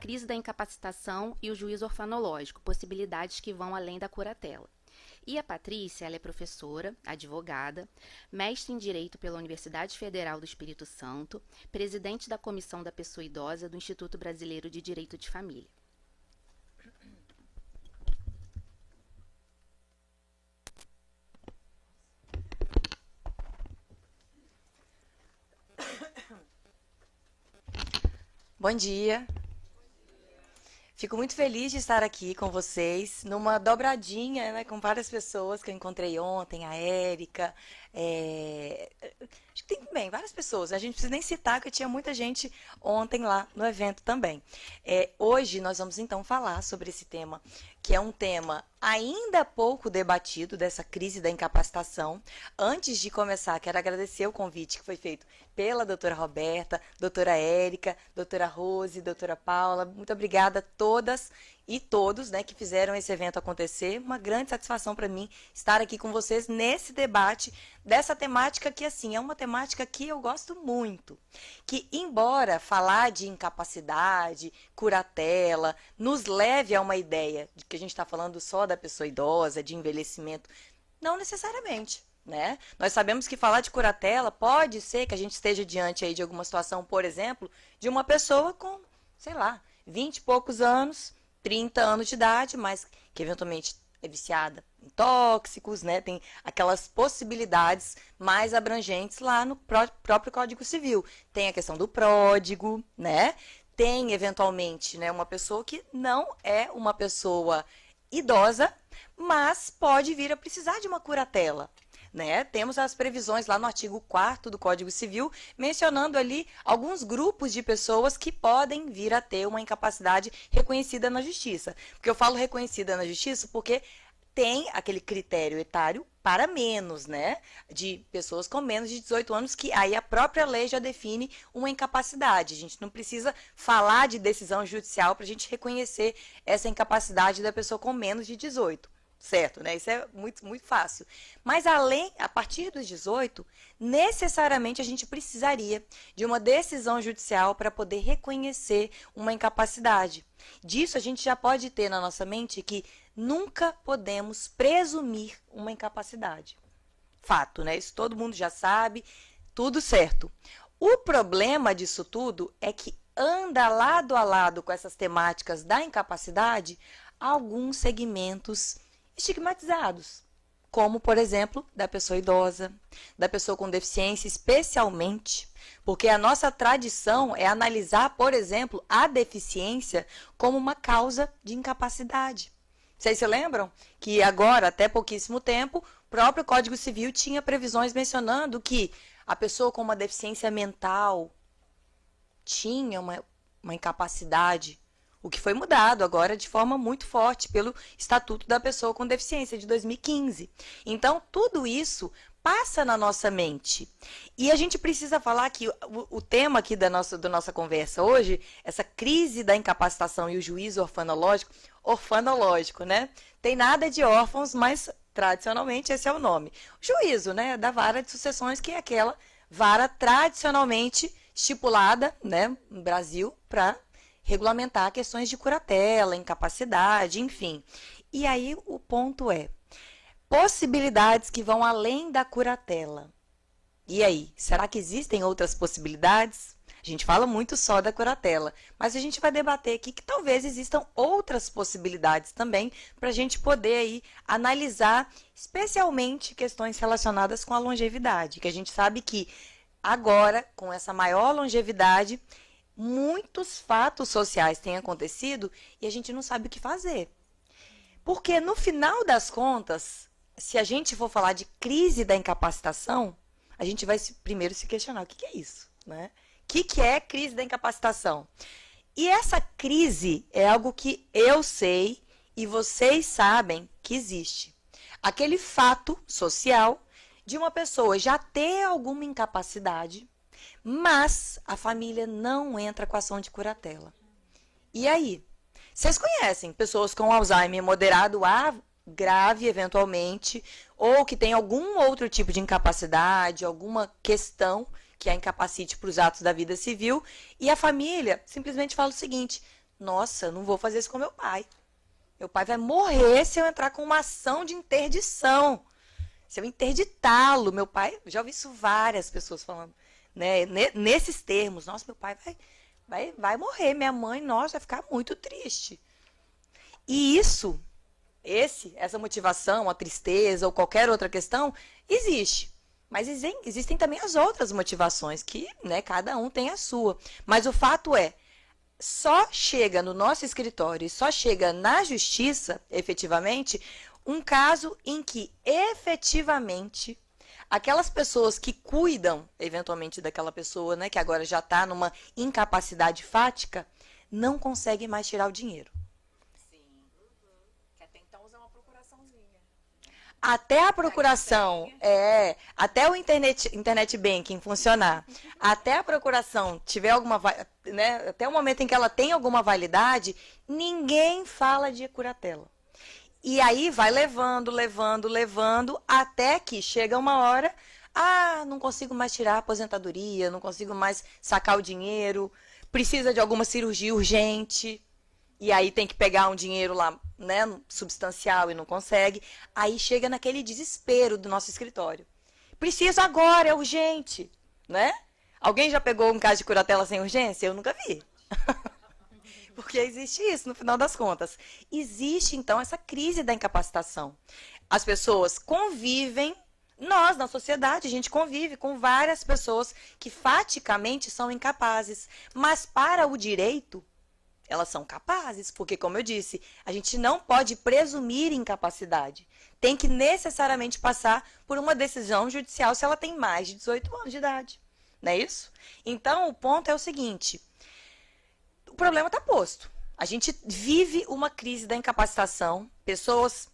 crise da incapacitação e o juízo orfanológico, possibilidades que vão além da curatela. E a Patrícia, ela é professora, advogada, mestre em Direito pela Universidade Federal do Espírito Santo, presidente da Comissão da Pessoa Idosa do Instituto Brasileiro de Direito de Família. Bom dia. Fico muito feliz de estar aqui com vocês, numa dobradinha, né, com várias pessoas que eu encontrei ontem, a Érica, acho que tem bem, várias pessoas, a gente não precisa nem citar que tinha muita gente ontem lá no evento também. Hoje nós vamos então falar sobre esse tema, que é um tema ainda pouco debatido, dessa crise da incapacitação. Antes de começar, quero agradecer o convite que foi feito pela doutora Roberta, doutora Érica, doutora Rose, doutora Paula. Muito obrigada a todas e todos, né, que fizeram esse evento acontecer. Uma grande satisfação para mim estar aqui com vocês nesse debate dessa temática que, assim, é uma temática que eu gosto muito. Que, embora falar de incapacidade, curatela, nos leve a uma ideia de que a gente está falando só da pessoa idosa, de envelhecimento, não necessariamente. Né? Nós sabemos que falar de curatela pode ser que a gente esteja diante aí de alguma situação, por exemplo, de uma pessoa com, sei lá, 20 e poucos anos, 30 anos de idade, mas que eventualmente é viciada em tóxicos, né? Tem aquelas possibilidades mais abrangentes lá no próprio Código Civil. Tem a questão do pródigo, né? Tem, eventualmente, né, uma pessoa que não é uma pessoa idosa, mas pode vir a precisar de uma curatela. Né? Temos as previsões lá no artigo 4º do Código Civil, mencionando ali alguns grupos de pessoas que podem vir a ter uma incapacidade reconhecida na Justiça. Porque eu falo reconhecida na Justiça porque tem aquele critério etário para menos, né? De pessoas com menos de 18 anos, que aí a própria lei já define uma incapacidade. A gente não precisa falar de decisão judicial para a gente reconhecer essa incapacidade da pessoa com menos de 18. Certo, né? Isso é muito, muito fácil. Mas a partir dos 18, necessariamente a gente precisaria de uma decisão judicial para poder reconhecer uma incapacidade. Disso a gente já pode ter na nossa mente que nunca podemos presumir uma incapacidade. Fato, né? Isso todo mundo já sabe, tudo certo. O problema disso tudo é que anda lado a lado com essas temáticas da incapacidade alguns segmentos estigmatizados, como, por exemplo, da pessoa idosa, da pessoa com deficiência, especialmente, porque a nossa tradição é analisar, por exemplo, a deficiência como uma causa de incapacidade. Vocês se lembram que agora, até pouquíssimo tempo, o próprio Código Civil tinha previsões mencionando que a pessoa com uma deficiência mental tinha uma incapacidade, o que foi mudado agora de forma muito forte pelo Estatuto da Pessoa com Deficiência de 2015. Então, tudo isso passa na nossa mente. E a gente precisa falar que o tema aqui da nossa conversa hoje, essa crise da incapacitação e o juízo orfanológico, né? Tem nada de órfãos, mas tradicionalmente esse é o nome. O juízo, né, da vara de sucessões, que é aquela vara tradicionalmente estipulada, né, no Brasil, para regulamentar questões de curatela, incapacidade, enfim. E aí o ponto é, possibilidades que vão além da curatela. E aí, será que existem outras possibilidades? A gente fala muito só da curatela, mas a gente vai debater aqui que talvez existam outras possibilidades também para a gente poder aí analisar especialmente questões relacionadas com a longevidade, que a gente sabe que agora, com essa maior longevidade, muitos fatos sociais têm acontecido e a gente não sabe o que fazer. Porque, no final das contas, se a gente for falar de crise da incapacitação, a gente vai primeiro se questionar o que é isso, né? O que é crise da incapacitação? E essa crise é algo que eu sei e vocês sabem que existe. Aquele fato social de uma pessoa já ter alguma incapacidade, mas a família não entra com ação de curatela. E aí? Vocês conhecem pessoas com Alzheimer moderado a grave, eventualmente, ou que tem algum outro tipo de incapacidade, alguma questão que a incapacite para os atos da vida civil, e a família simplesmente fala o seguinte: Nossa, não vou fazer isso com meu pai. Meu pai vai morrer se eu entrar com uma ação de interdição. Se eu interditá-lo, meu pai, já ouvi isso várias pessoas falando, né, nesses termos. Nossa, meu pai vai morrer, minha mãe, nossa, vai ficar muito triste. E isso, essa motivação, a tristeza ou qualquer outra questão, existe. Mas existem também as outras motivações, que, né, cada um tem a sua. Mas o fato é, só chega no nosso escritório, só chega na justiça, efetivamente, um caso em que, efetivamente, aquelas pessoas que cuidam, eventualmente, daquela pessoa, né, que agora já está numa incapacidade fática, não conseguem mais tirar o dinheiro. Sim. Que até então usa uma procuraçãozinha. Até a procuração, até o internet banking funcionar, até a procuração tiver alguma, né, até o momento em que ela tem alguma validade, ninguém fala de curatela. E aí vai levando, até que chega uma hora, não consigo mais tirar a aposentadoria, não consigo mais sacar o dinheiro, precisa de alguma cirurgia urgente, e aí tem que pegar um dinheiro lá, né, substancial e não consegue. Aí chega naquele desespero do nosso escritório. Preciso agora, é urgente, né? Alguém já pegou um caso de curatela sem urgência? Eu nunca vi. Porque existe isso, no final das contas. Existe, então, essa crise da incapacitação. As pessoas convivem, nós, na sociedade, a gente convive com várias pessoas que faticamente são incapazes. Mas para o direito, elas são capazes, porque, como eu disse, a gente não pode presumir incapacidade. Tem que necessariamente passar por uma decisão judicial se ela tem mais de 18 anos de idade. Não é isso? Então, o ponto é o seguinte: o problema está posto. A gente vive uma crise da incapacitação, pessoas,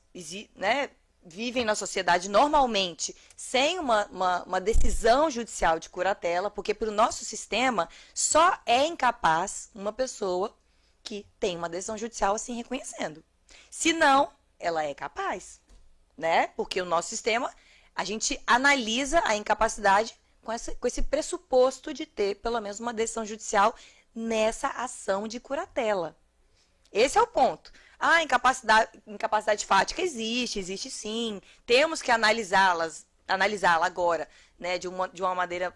né, vivem na sociedade normalmente sem uma decisão judicial de curatela, porque para o nosso sistema só é incapaz uma pessoa que tem uma decisão judicial assim reconhecendo. Se não, ela é capaz, né? Porque o nosso sistema, a gente analisa a incapacidade com esse pressuposto de ter pelo menos uma decisão judicial nessa ação de curatela. Esse é o ponto. A incapacidade fática existe sim. Temos que analisá-la agora, né, de uma maneira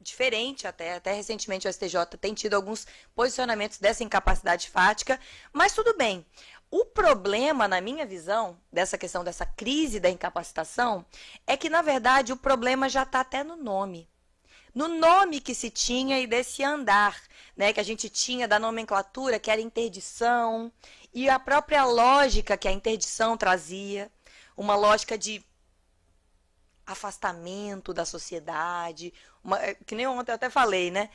diferente até recentemente o STJ tem tido alguns posicionamentos dessa incapacidade fática, mas tudo bem. O problema, na minha visão, dessa questão dessa crise da incapacitação, é que, na verdade, o problema já está até no nome. No nome que se tinha e desse andar, né, que a gente tinha da nomenclatura, que era interdição, e a própria lógica que a interdição trazia, uma lógica de afastamento da sociedade, que nem ontem eu até falei, né?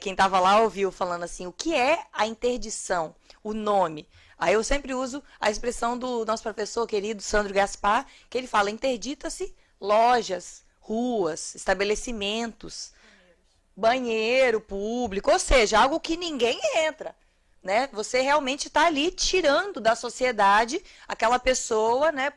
Quem estava lá ouviu falando assim, o que é a interdição? O nome. Aí eu sempre uso a expressão do nosso professor querido Sandro Gaspar, que ele fala, interdita-se lojas, ruas, estabelecimentos, banheiro público, ou seja, algo que ninguém entra. Né? Você realmente está ali tirando da sociedade aquela pessoa, né?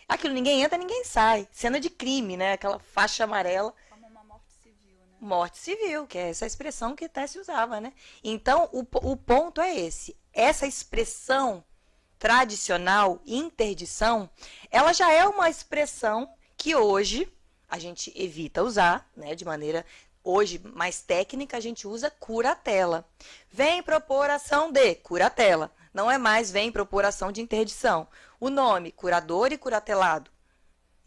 Aquilo, ninguém entra, ninguém sai. Cena de crime, né? Aquela faixa amarela. Como uma morte civil, né? Morte civil, que é essa expressão que até se usava, né? Então, o ponto é esse. Essa expressão tradicional, interdição, ela já é uma expressão que hoje a gente evita usar, né? De maneira, hoje, mais técnica, a gente usa curatela. Vem propor ação de curatela. Não é mais vem propor ação de interdição. O nome, curador e curatelado.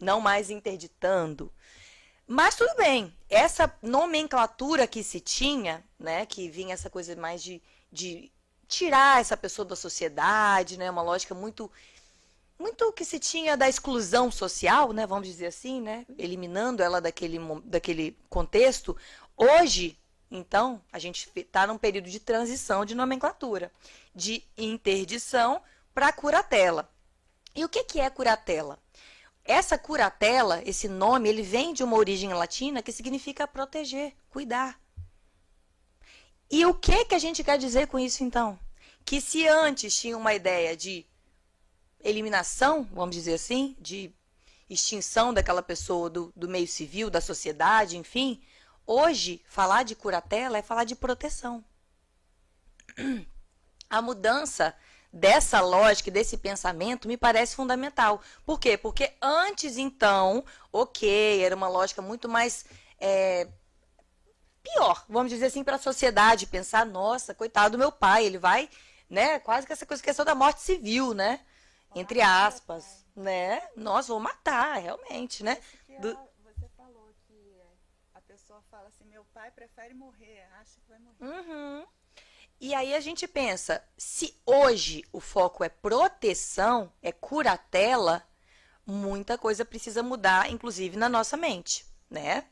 Não mais interditando. Mas tudo bem, essa nomenclatura que se tinha, né, que vinha essa coisa mais de tirar essa pessoa da sociedade, né, uma lógica muito que se tinha da exclusão social, né, vamos dizer assim, né, eliminando ela daquele contexto. Hoje, então, a gente está num período de transição de nomenclatura, de interdição para curatela. E o que é curatela? Essa curatela, esse nome, ele vem de uma origem latina que significa proteger, cuidar. E o que a gente quer dizer com isso, então? Que se antes tinha uma ideia de eliminação, vamos dizer assim, de extinção daquela pessoa do meio civil, da sociedade, enfim, hoje, falar de curatela é falar de proteção. A mudança dessa lógica, desse pensamento, me parece fundamental. Por quê? Porque antes, então, ok, era uma lógica muito mais pior, vamos dizer assim, para a sociedade, pensar, nossa, coitado do meu pai, ele vai, né, quase que essa questão da morte civil, né, entre aspas, né, nossa, vou matar, realmente, né. Você falou que a pessoa fala assim, meu pai prefere morrer, acha que vai morrer. Uhum. E aí a gente pensa, se hoje o foco é proteção, é curatela, muita coisa precisa mudar, inclusive na nossa mente, né?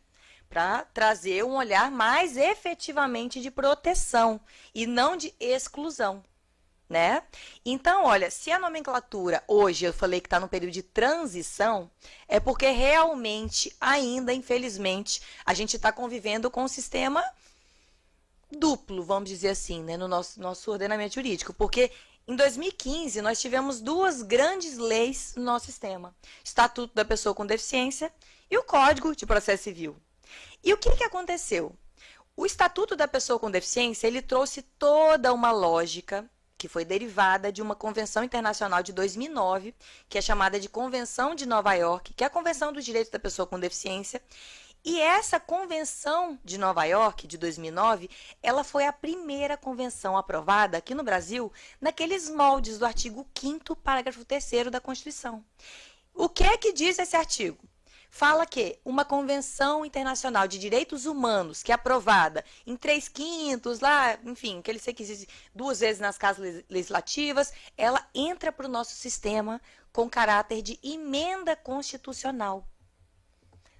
Para trazer um olhar mais efetivamente de proteção e não de exclusão, né? Então, olha, se a nomenclatura hoje eu falei que está no período de transição, é porque realmente ainda, infelizmente, a gente está convivendo com um sistema duplo, vamos dizer assim, né, no nosso ordenamento jurídico, porque em 2015 nós tivemos duas grandes leis no nosso sistema, Estatuto da Pessoa com Deficiência e o Código de Processo Civil. E o que aconteceu? O Estatuto da Pessoa com Deficiência, ele trouxe toda uma lógica que foi derivada de uma convenção internacional de 2009, que é chamada de Convenção de Nova York, que é a Convenção dos Direitos da Pessoa com Deficiência. E essa Convenção de Nova York, de 2009, ela foi a primeira convenção aprovada aqui no Brasil, naqueles moldes do artigo 5º, parágrafo 3º da Constituição. O que é que diz esse artigo? Fala que uma Convenção Internacional de Direitos Humanos, que é aprovada em 3/5, lá, enfim, que ele se quisesse 2 vezes nas casas legislativas, ela entra para o nosso sistema com caráter de emenda constitucional.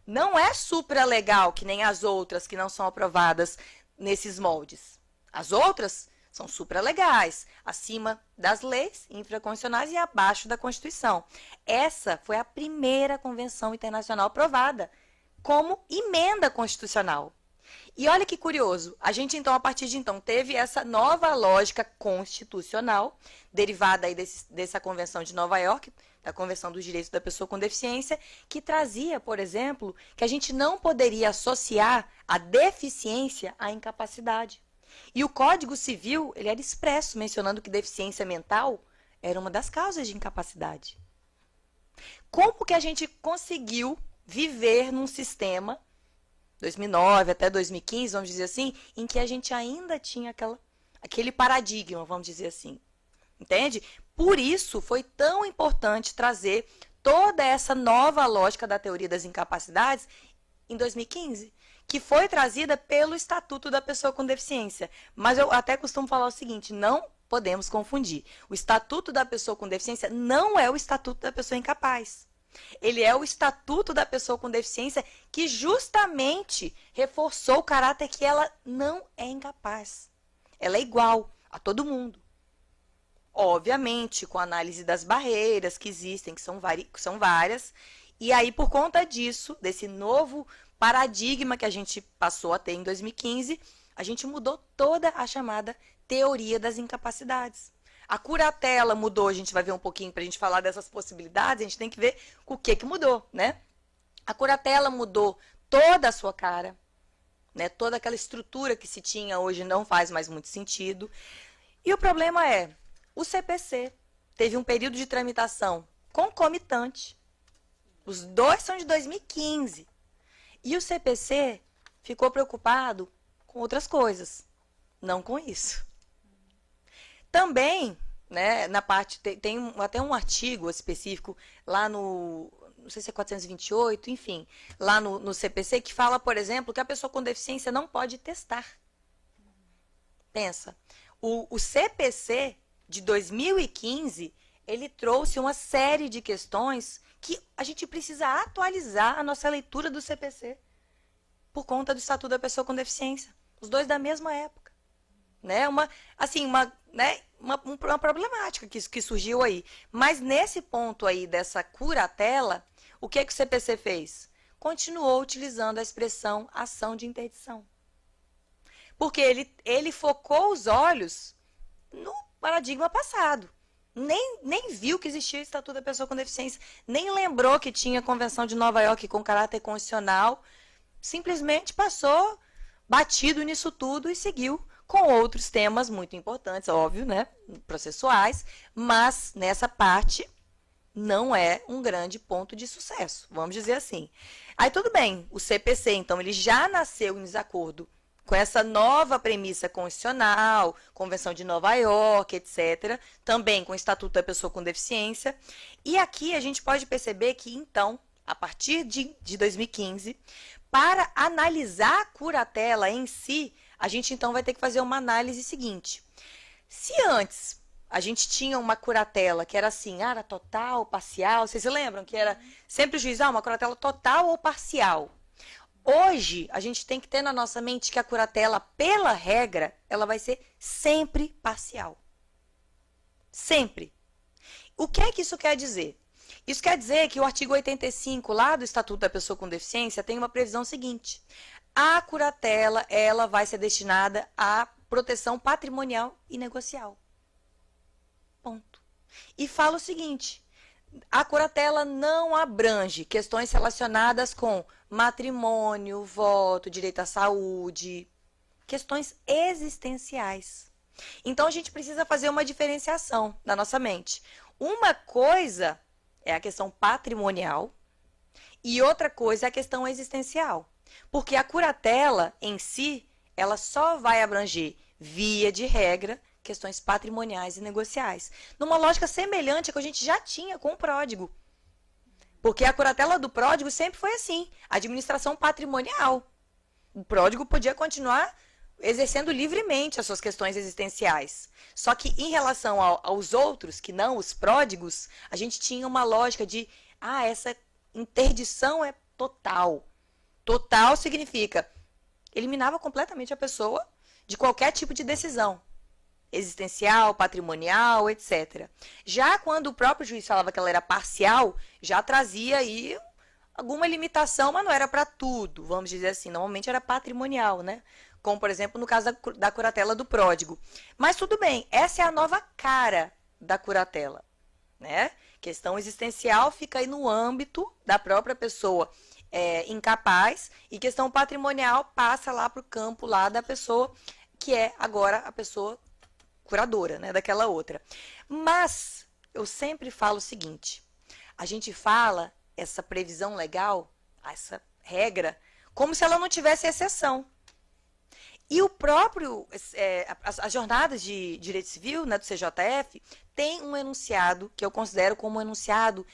Não é supralegal, que nem as outras que não são aprovadas nesses moldes. As outras são supralegais, acima das leis infraconstitucionais e abaixo da Constituição. Essa foi a primeira convenção internacional aprovada como emenda constitucional. E olha que curioso, a gente então, a partir de então, teve essa nova lógica constitucional, derivada aí dessa Convenção de Nova York, da Convenção dos Direitos da Pessoa com Deficiência, que trazia, por exemplo, que a gente não poderia associar a deficiência à incapacidade. E o Código Civil, ele era expresso, mencionando que deficiência mental era uma das causas de incapacidade. Como que a gente conseguiu viver num sistema, 2009 até 2015, vamos dizer assim, em que a gente ainda tinha aquele paradigma, vamos dizer assim, entende? Por isso, foi tão importante trazer toda essa nova lógica da teoria das incapacidades em 2015, que foi trazida pelo Estatuto da Pessoa com Deficiência. Mas eu até costumo falar o seguinte, não podemos confundir. O Estatuto da Pessoa com Deficiência não é o Estatuto da Pessoa Incapaz. Ele é o Estatuto da Pessoa com Deficiência que justamente reforçou o caráter que ela não é incapaz. Ela é igual a todo mundo. Obviamente, com a análise das barreiras que existem, que são várias. E aí, por conta disso, desse novo paradigma que a gente passou a ter em 2015, a gente mudou toda a chamada teoria das incapacidades. A curatela mudou, a gente vai ver um pouquinho para a gente falar dessas possibilidades, a gente tem que ver o que mudou, né? A curatela mudou toda a sua cara, né? Toda aquela estrutura que se tinha hoje não faz mais muito sentido. E o problema é, o CPC teve um período de tramitação concomitante. Os dois são de 2015. E o CPC ficou preocupado com outras coisas, não com isso. Também, né, na parte, tem até um artigo específico lá no, não sei se é 428, enfim, lá no CPC, que fala, por exemplo, que a pessoa com deficiência não pode testar. Pensa, o CPC de 2015, ele trouxe uma série de questões que a gente precisa atualizar a nossa leitura do CPC por conta do Estatuto da Pessoa com Deficiência. Os dois da mesma época. Né? Uma problemática que surgiu aí. Mas nesse ponto aí dessa curatela, o que o CPC fez? Continuou utilizando a expressão ação de interdição. Porque ele focou os olhos no paradigma passado. Nem viu que existia o Estatuto da Pessoa com Deficiência, nem lembrou que tinha a Convenção de Nova York com caráter constitucional, simplesmente passou batido nisso tudo e seguiu com outros temas muito importantes, óbvio, né, processuais, mas nessa parte não é um grande ponto de sucesso, vamos dizer assim. Aí tudo bem, o CPC, então, ele já nasceu em desacordo com essa nova premissa constitucional, Convenção de Nova York, etc., também com o Estatuto da Pessoa com Deficiência. E aqui a gente pode perceber que, então, a partir de 2015, para analisar a curatela em si, a gente, então, vai ter que fazer uma análise seguinte. Se antes a gente tinha uma curatela que era assim, era total, parcial, vocês se lembram que era sempre o juiz, uma curatela total ou parcial? Hoje, a gente tem que ter na nossa mente que a curatela, pela regra, ela vai ser sempre parcial. Sempre. O que é que isso quer dizer? Isso quer dizer que o artigo 85 lá do Estatuto da Pessoa com Deficiência tem uma previsão seguinte. A curatela, ela vai ser destinada à proteção patrimonial e negocial. Ponto. E fala o seguinte, a curatela não abrange questões relacionadas com matrimônio, voto, direito à saúde, questões existenciais. Então, a gente precisa fazer uma diferenciação na nossa mente. Uma coisa é a questão patrimonial e outra coisa é a questão existencial. Porque a curatela em si, ela só vai abranger, via de regra, questões patrimoniais e negociais. Numa lógica semelhante à que a gente já tinha com o pródigo. Porque a curatela do pródigo sempre foi assim, administração patrimonial. O pródigo podia continuar exercendo livremente as suas questões existenciais. Só que em relação aos outros, que não os pródigos, a gente tinha uma lógica de, essa interdição é total. Total significa, eliminava completamente a pessoa de qualquer tipo de decisão. Existencial, patrimonial, etc. Já quando o próprio juiz falava que ela era parcial, já trazia aí alguma limitação, mas não era para tudo, vamos dizer assim. Normalmente era patrimonial, né? Como, por exemplo, no caso da curatela do pródigo. Mas tudo bem, essa é a nova cara da curatela, né? Questão existencial fica aí no âmbito da própria pessoa incapaz e questão patrimonial passa lá para o campo lá da pessoa que é agora a pessoa curadora, né, daquela outra. Mas eu sempre falo o seguinte, a gente fala essa previsão legal, essa regra, como se ela não tivesse exceção. E o próprio, as jornadas de direito civil, né, do CJF, tem um enunciado que eu considero como um enunciado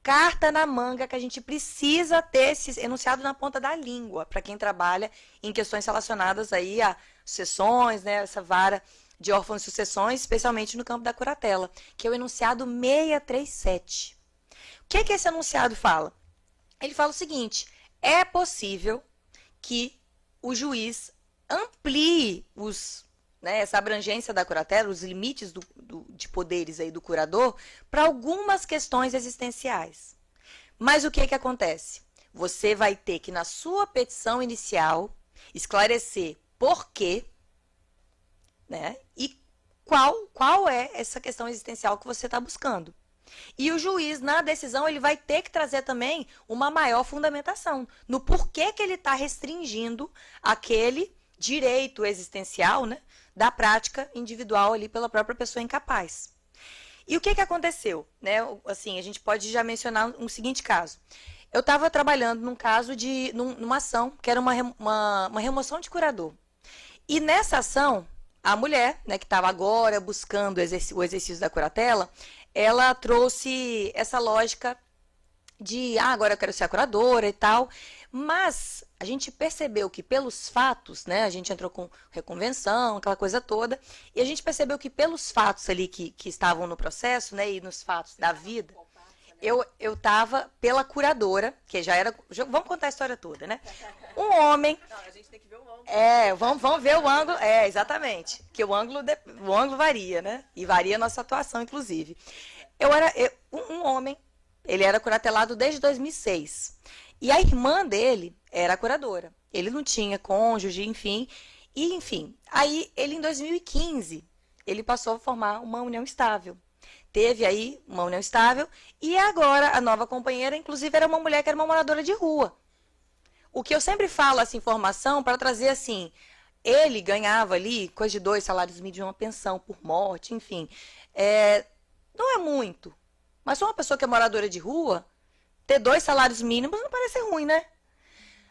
carta na manga, que a gente precisa ter esse enunciado na ponta da língua, para quem trabalha em questões relacionadas aí a sucessões, né, essa vara de órfãos e sucessões, especialmente no campo da curatela, que é o enunciado 637. O que é que esse enunciado fala? Ele fala o seguinte, é possível que o juiz amplie essa abrangência da curatela, os limites de poderes aí do curador, para algumas questões existenciais. Mas o que é que acontece? Você vai ter que, na sua petição inicial, esclarecer por quê, né? E qual é essa questão existencial que você está buscando. E o juiz, na decisão, ele vai ter que trazer também uma maior fundamentação no porquê que ele está restringindo aquele direito existencial, né, da prática individual ali pela própria pessoa incapaz. E o que aconteceu? Né? Assim, a gente pode já mencionar um seguinte caso. Eu estava trabalhando num caso numa ação, que era uma remoção de curador. E nessa ação, a mulher, né, que estava agora buscando o exercício da curatela, ela trouxe essa lógica de, agora eu quero ser a curadora e tal, mas a gente percebeu que pelos fatos, né, a gente entrou com reconvenção, aquela coisa toda, e a gente percebeu que pelos fatos ali que estavam no processo, né, e nos fatos da vida, eu estava pela curadora, que já era, vamos contar a história toda, né, um homem... Não, a gente tem que ver o ângulo. Vamos ver o ângulo, exatamente, que o ângulo varia, né, e varia a nossa atuação, inclusive. Um homem, ele era curatelado desde 2006, e a irmã dele era curadora. Ele não tinha cônjuge, enfim. Aí ele em 2015, ele passou a formar uma união estável. Teve aí uma união estável e agora a nova companheira, inclusive, era uma mulher que era uma moradora de rua. O que eu sempre falo, essa informação, para trazer assim, ele ganhava ali coisa de 2 salários mínimos, uma pensão por morte, enfim. Não é muito. Mas só uma pessoa que é moradora de rua, ter 2 salários mínimos não parece ruim, né?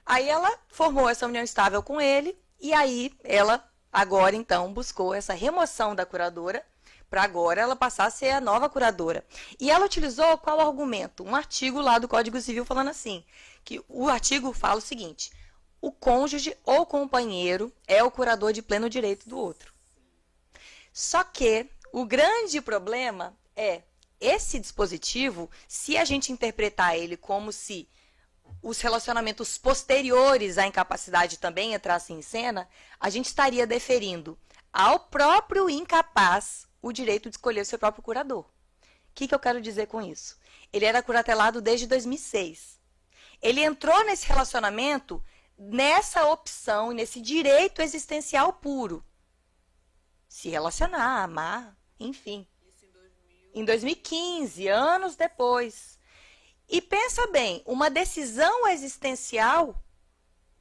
Aí ela formou essa união estável com ele, e aí ela, agora então, buscou essa remoção da curadora, para agora ela passar a ser a nova curadora. E ela utilizou qual argumento? Um artigo lá do Código Civil falando assim, que o artigo fala o seguinte: o cônjuge ou companheiro é o curador de pleno direito do outro. Só que o grande problema é esse dispositivo, se a gente interpretar ele como se os relacionamentos posteriores à incapacidade também entrassem em cena, a gente estaria deferindo ao próprio incapaz o direito de escolher o seu próprio curador. O que eu quero dizer com isso? Ele era curatelado desde 2006. Ele entrou nesse relacionamento nessa opção, nesse direito existencial puro. Se relacionar, amar, enfim. Isso Em 2015, anos depois. E pensa bem, uma decisão existencial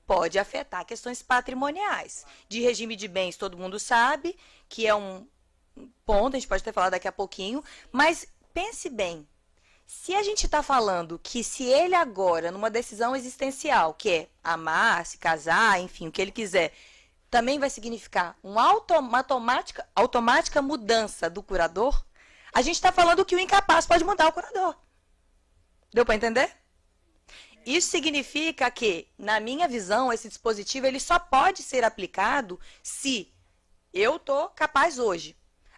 pode afetar questões patrimoniais. De regime de bens, todo mundo sabe, que é um ponto, a gente pode até falar daqui a pouquinho, mas pense bem, se a gente está falando que se ele agora, numa decisão existencial, que é amar, se casar, enfim, o que ele quiser, também vai significar uma automática mudança do curador, a gente está falando que o incapaz pode mudar o curador. Deu para entender? Isso significa que, na minha visão, esse dispositivo ele só pode ser aplicado se eu estou capaz hoje.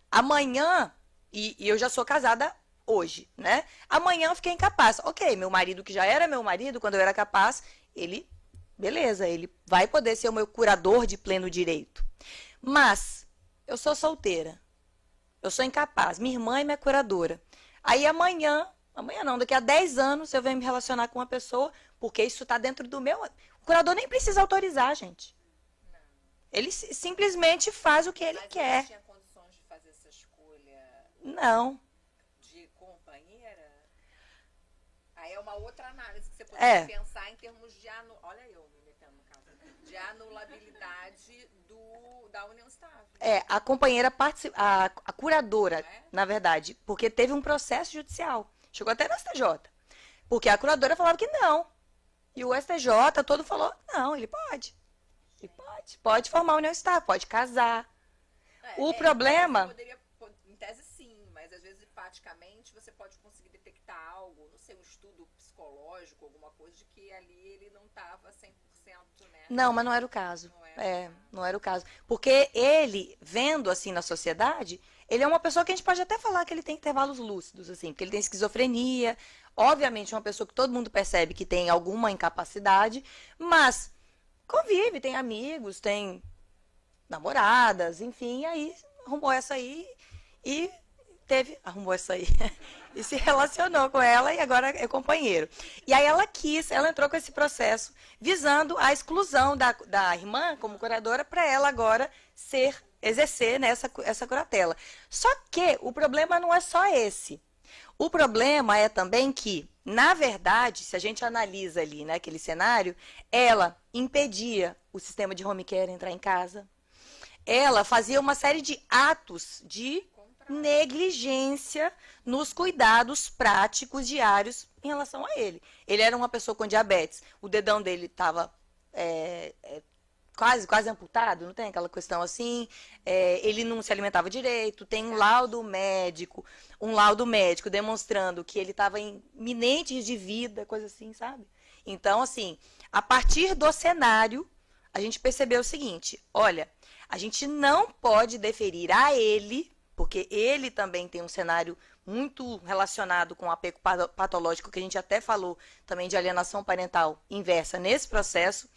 Amanhã, e eu já sou casada hoje, né? Amanhã eu fiquei incapaz. Ok, meu marido, que já era meu marido quando eu era capaz, beleza, ele vai poder ser o meu curador de pleno direito. Mas eu sou solteira, eu sou incapaz, minha irmã é minha curadora. Aí amanhã não, daqui a 10 anos eu venho me relacionar com uma pessoa, porque isso está dentro do meu... O curador nem precisa autorizar, gente. Ele simplesmente faz o que ele quer. Mas tinha condições de fazer essa escolha Não. de companheira? Aí é uma outra análise que você poderia pensar em termos de... Olha eu me metendo no caso. De anulabilidade da união estável. A companheira participa... A curadora, na verdade, porque teve um processo judicial. Chegou até no STJ. Porque a curadora falava que não. E o STJ todo falou, não, ele pode. Ele pode formar união estável, pode casar. O problema... Em tese sim, mas às vezes praticamente você pode conseguir detectar algo, não sei, um estudo psicológico, alguma coisa de que ali ele não estava 100%, né? Não, mas não era o caso. Não era o caso. Porque ele, vendo assim na sociedade, ele é uma pessoa que a gente pode até falar que ele tem intervalos lúcidos, assim, porque ele tem esquizofrenia, obviamente é uma pessoa que todo mundo percebe que tem alguma incapacidade, mas convive, tem amigos, tem namoradas, enfim, aí arrumou essa aí e arrumou essa aí e se relacionou com ela e agora é companheiro. E aí ela entrou com esse processo visando a exclusão da irmã como curadora para ela agora exercer essa curatela. Só que o problema não é só esse. O problema é também que, na verdade, se a gente analisa ali naquele cenário, ela impedia o sistema de home care entrar em casa. Ela fazia uma série de atos de negligência nos cuidados práticos diários em relação a ele. Ele era uma pessoa com diabetes, o dedão dele estava quase amputado, não tem aquela questão assim, ele não se alimentava direito, tem um laudo médico demonstrando que ele estava em iminente risco de vida, coisa assim, sabe? Então, assim, a partir do cenário, a gente percebeu o seguinte, olha, a gente não pode deferir a ele, porque ele também tem um cenário muito relacionado com o apego patológico, que a gente até falou também de alienação parental inversa nesse processo,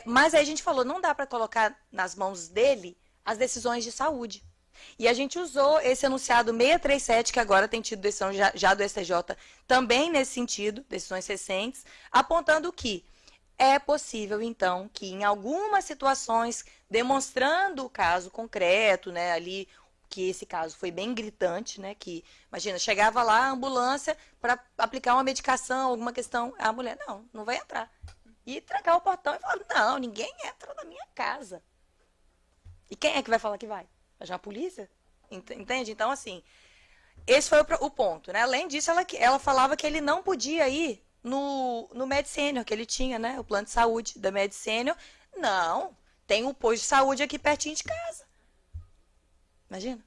mas aí a gente falou, não dá para colocar nas mãos dele as decisões de saúde. E a gente usou esse enunciado 637, que agora tem tido decisão já do STJ, também nesse sentido, decisões recentes, apontando que é possível, então, que em algumas situações, demonstrando o caso concreto, né, ali, que esse caso foi bem gritante, né, que, imagina, chegava lá a ambulância para aplicar uma medicação, alguma questão, a mulher, não vai entrar. E trancar o portão e falar, não, ninguém entra na minha casa. E quem é que vai falar que vai? Vai chamar a polícia? Entende? Então, assim, esse foi o ponto, né? Além disso, ela falava que ele não podia ir no Med Senior, que ele tinha, né? O plano de saúde da Med Senior. Não, tem um posto de saúde aqui pertinho de casa. Imagina.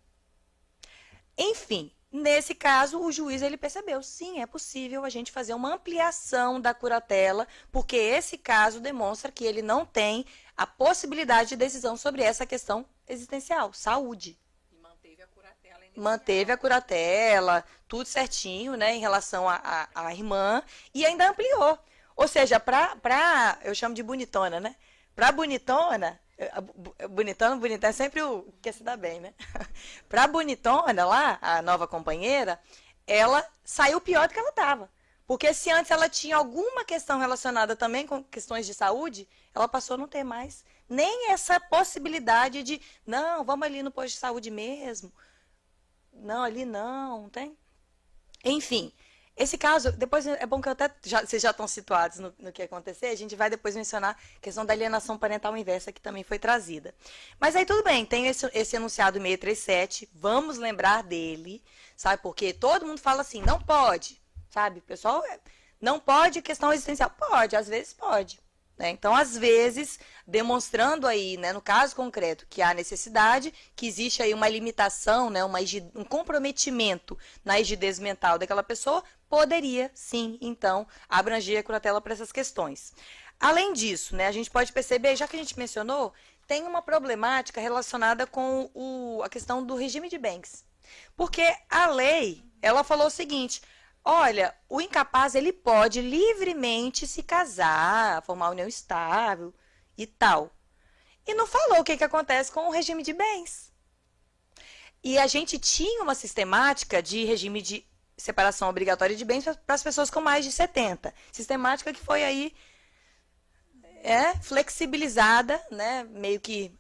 Enfim, nesse caso, o juiz ele percebeu, sim, é possível a gente fazer uma ampliação da curatela, porque esse caso demonstra que ele não tem a possibilidade de decisão sobre essa questão existencial, saúde. E manteve a curatela inicial. Manteve a curatela, tudo certinho, né, em relação à irmã, e ainda ampliou. Ou seja, eu chamo de bonitona, né? Pra bonitona, bonitona é sempre o que se dá bem, né? Pra bonitona lá, a nova companheira, ela saiu pior do que ela estava. Porque se antes ela tinha alguma questão relacionada também com questões de saúde, ela passou a não ter mais nem essa possibilidade de, não, vamos ali no posto de saúde mesmo. Não, ali não, tem? Enfim, esse caso, depois é bom que vocês já estão situados no que acontecer, a gente vai depois mencionar a questão da alienação parental inversa, que também foi trazida. Mas aí tudo bem, tem esse enunciado 637, vamos lembrar dele, sabe? Porque todo mundo fala assim, não pode, sabe? Pessoal, não pode questão existencial. Pode, às vezes pode. Né? Então, às vezes, demonstrando aí, né, no caso concreto, que há necessidade, que existe aí uma limitação, né, um comprometimento na rigidez mental daquela pessoa, poderia, sim, então, abranger a curatela para essas questões. Além disso, né, a gente pode perceber, já que a gente mencionou, tem uma problemática relacionada com a questão do regime de bens. Porque a lei, ela falou o seguinte, olha, o incapaz ele pode livremente se casar, formar união estável e tal. E não falou o que acontece com o regime de bens. E a gente tinha uma sistemática de regime de separação obrigatória de bens para as pessoas com mais de 70. Sistemática que foi aí flexibilizada, né, meio que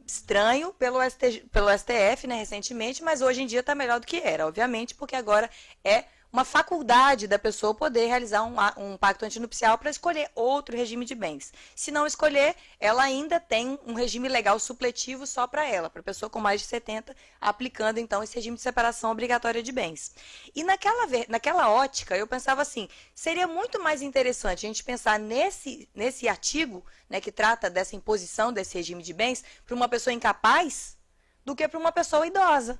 estranho pelo STF, né, recentemente, mas hoje em dia está melhor do que era, obviamente, porque agora é uma faculdade da pessoa poder realizar um pacto antinupcial para escolher outro regime de bens. Se não escolher, ela ainda tem um regime legal supletivo só para ela, para a pessoa com mais de 70, aplicando então esse regime de separação obrigatória de bens. E naquela ótica, eu pensava assim, seria muito mais interessante a gente pensar nesse artigo, né, que trata dessa imposição desse regime de bens para uma pessoa incapaz do que para uma pessoa idosa,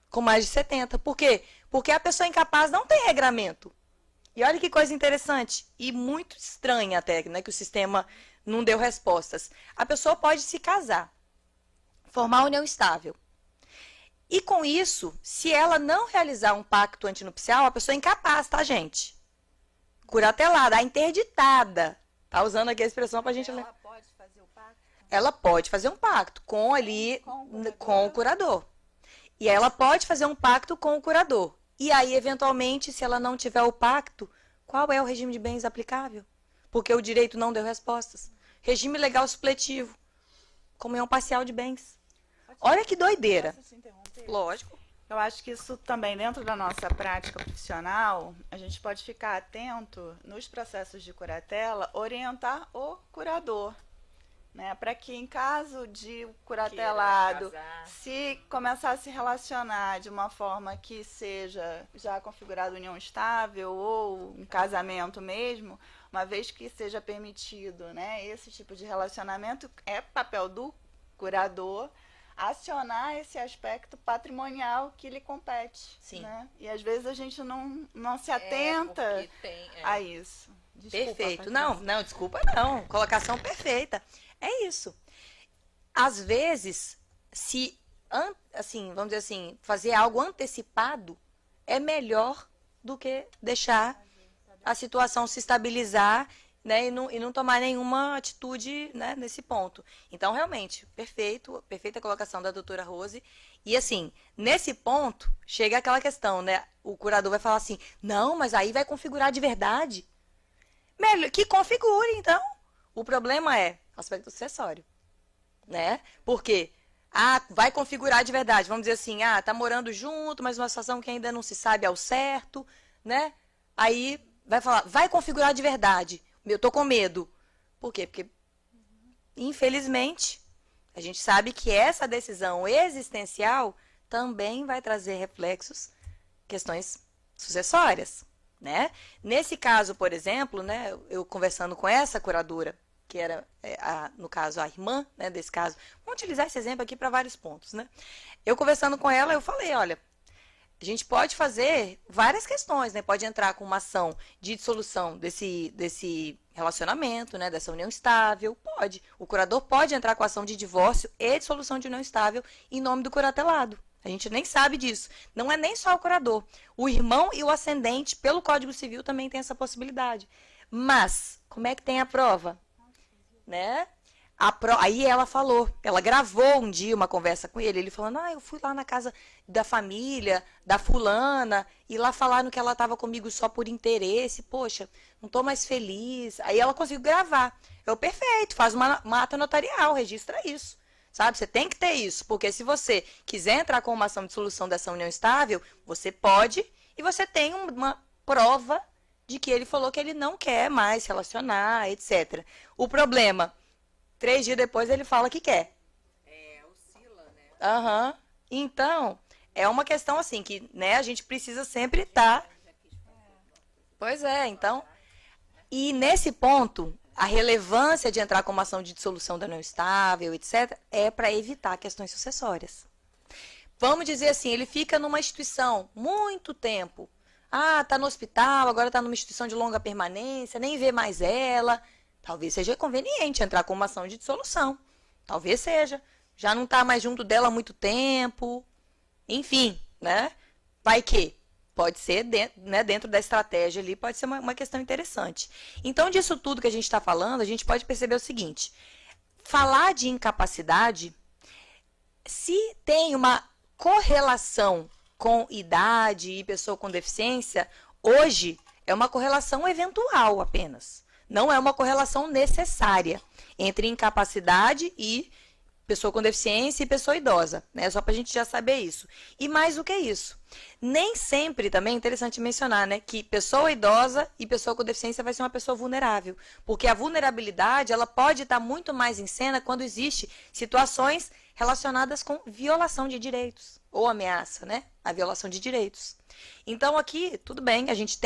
com mais de 70. Por quê? Porque a pessoa incapaz não tem regramento. E olha que coisa interessante e muito estranha até, né, que o sistema não deu respostas. A pessoa pode se casar, formar união estável. E com isso, se ela não realizar um pacto antinupcial, a pessoa é incapaz, tá, gente? Curatelada, interditada. Tá usando aqui a expressão pra gente ler. Ela pode fazer o pacto? Ela pode fazer um pacto com o curador. E ela pode fazer um pacto com o curador. E aí, eventualmente, se ela não tiver o pacto, qual é o regime de bens aplicável? Porque o direito não deu respostas. Regime legal supletivo. Comunhão parcial de bens. Olha que doideira. Posso te interromper? Lógico. Eu acho que isso também, dentro da nossa prática profissional, a gente pode ficar atento nos processos de curatela, orientar o curador. Né, para que em caso de o curatelado se começar a se relacionar de uma forma que seja já configurada união estável ou um casamento mesmo, uma vez que seja permitido, né, esse tipo de relacionamento, é papel do curador acionar esse aspecto patrimonial que lhe compete. Sim. Né? E às vezes a gente não se atenta a isso. Desculpa, Perfeito. Patrícia. Não, desculpa não. Colocação perfeita. É isso. Às vezes, assim, vamos dizer assim, fazer algo antecipado é melhor do que deixar a situação se estabilizar, né, e não tomar nenhuma atitude, né, nesse ponto. Então, realmente, perfeita colocação da doutora Rose. E assim, nesse ponto, chega aquela questão, né? O curador vai falar assim, não, mas aí vai configurar de verdade. Melhor que configure, então. O problema é aspecto sucessório, né? Porque vai configurar de verdade. Vamos dizer assim, tá morando junto, mas uma situação que ainda não se sabe ao certo, né? Aí vai falar, vai configurar de verdade. Eu tô com medo. Por quê? Porque, infelizmente, A gente sabe que essa decisão existencial também vai trazer reflexos, questões sucessórias, né? Nesse caso, por exemplo, né, eu conversando com essa curadora, que era, no caso, a irmã, né, desse caso, vamos utilizar esse exemplo aqui para vários pontos, né? Eu conversando com ela, eu falei, olha, a gente pode fazer várias questões, né? Pode entrar com uma ação de dissolução desse relacionamento, né? Dessa união estável, pode. O curador pode entrar com ação de divórcio e dissolução de união estável em nome do curatelado. A gente nem sabe disso. Não é nem só o curador. O irmão e o ascendente, pelo Código Civil, também tem essa possibilidade. Mas, como é que tem a prova? Né? Aí ela falou, ela gravou um dia uma conversa com ele falando, eu fui lá na casa da família, da fulana, e lá falaram que ela estava comigo só por interesse, poxa, não estou mais feliz. Aí ela conseguiu gravar. Perfeito, faz uma ata notarial, registra isso. Sabe, você tem que ter isso, porque se você quiser entrar com uma ação de dissolução dessa união estável, você pode, e você tem uma prova de que ele falou que ele não quer mais relacionar, etc. O problema, 3 dias depois ele fala que quer. Oscila, né? Uhum. Então, é uma questão assim que, né, a gente precisa sempre estar... Pois é, então... E nesse ponto, a relevância de entrar com uma ação de dissolução da união estável, etc., é para evitar questões sucessórias. Vamos dizer assim, ele fica numa instituição muito tempo. Está no hospital, agora está numa instituição de longa permanência, nem vê mais ela... Talvez seja conveniente entrar com uma ação de dissolução. Talvez seja. Já não está mais junto dela há muito tempo. Enfim, né? Vai que pode ser dentro da estratégia ali, pode ser uma questão interessante. Então, disso tudo que a gente está falando, a gente pode perceber o seguinte. Falar de incapacidade, se tem uma correlação com idade e pessoa com deficiência, hoje é uma correlação eventual apenas. Não é uma correlação necessária entre incapacidade e pessoa com deficiência e pessoa idosa, né? Só para a gente já saber isso. E mais do que isso, nem sempre, também é interessante mencionar, né, que pessoa idosa e pessoa com deficiência vai ser uma pessoa vulnerável, porque a vulnerabilidade ela pode estar muito mais em cena quando existe situações relacionadas com violação de direitos ou ameaça, né? A violação de direitos. Então aqui, tudo bem, a gente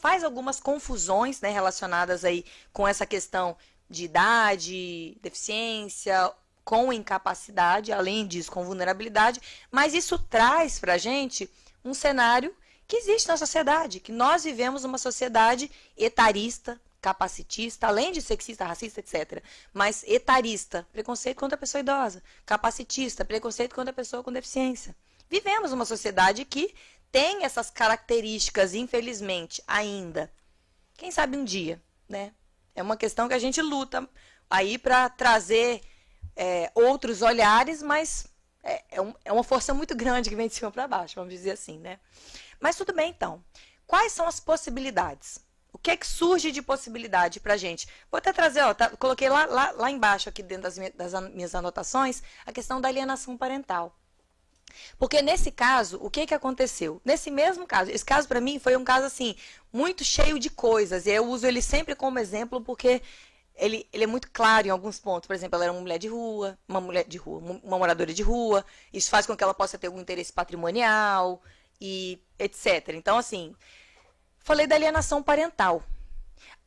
faz algumas confusões, né, relacionadas aí com essa questão de idade, deficiência, com incapacidade, além disso, com vulnerabilidade, mas isso traz para a gente um cenário que existe na sociedade, que nós vivemos uma sociedade etarista, capacitista, além de sexista, racista, etc. Mas etarista, preconceito contra a pessoa idosa. Capacitista, preconceito contra a pessoa com deficiência. Vivemos uma sociedade que tem essas características, infelizmente, ainda. Quem sabe um dia, né? É uma questão que a gente luta aí para trazer outros olhares, mas é uma força muito grande que vem de cima para baixo, vamos dizer assim, né? Mas tudo bem, então. Quais são as possibilidades? O que é que surge de possibilidade para a gente? Vou até trazer, coloquei lá embaixo, aqui dentro das minhas anotações, a questão da alienação parental. Porque nesse caso, o que aconteceu? Nesse mesmo caso, esse caso para mim foi um caso assim, muito cheio de coisas, e eu uso ele sempre como exemplo porque ele é muito claro em alguns pontos. Por exemplo, ela era uma uma moradora de rua, isso faz com que ela possa ter algum interesse patrimonial, e etc. Então, assim, falei da alienação parental.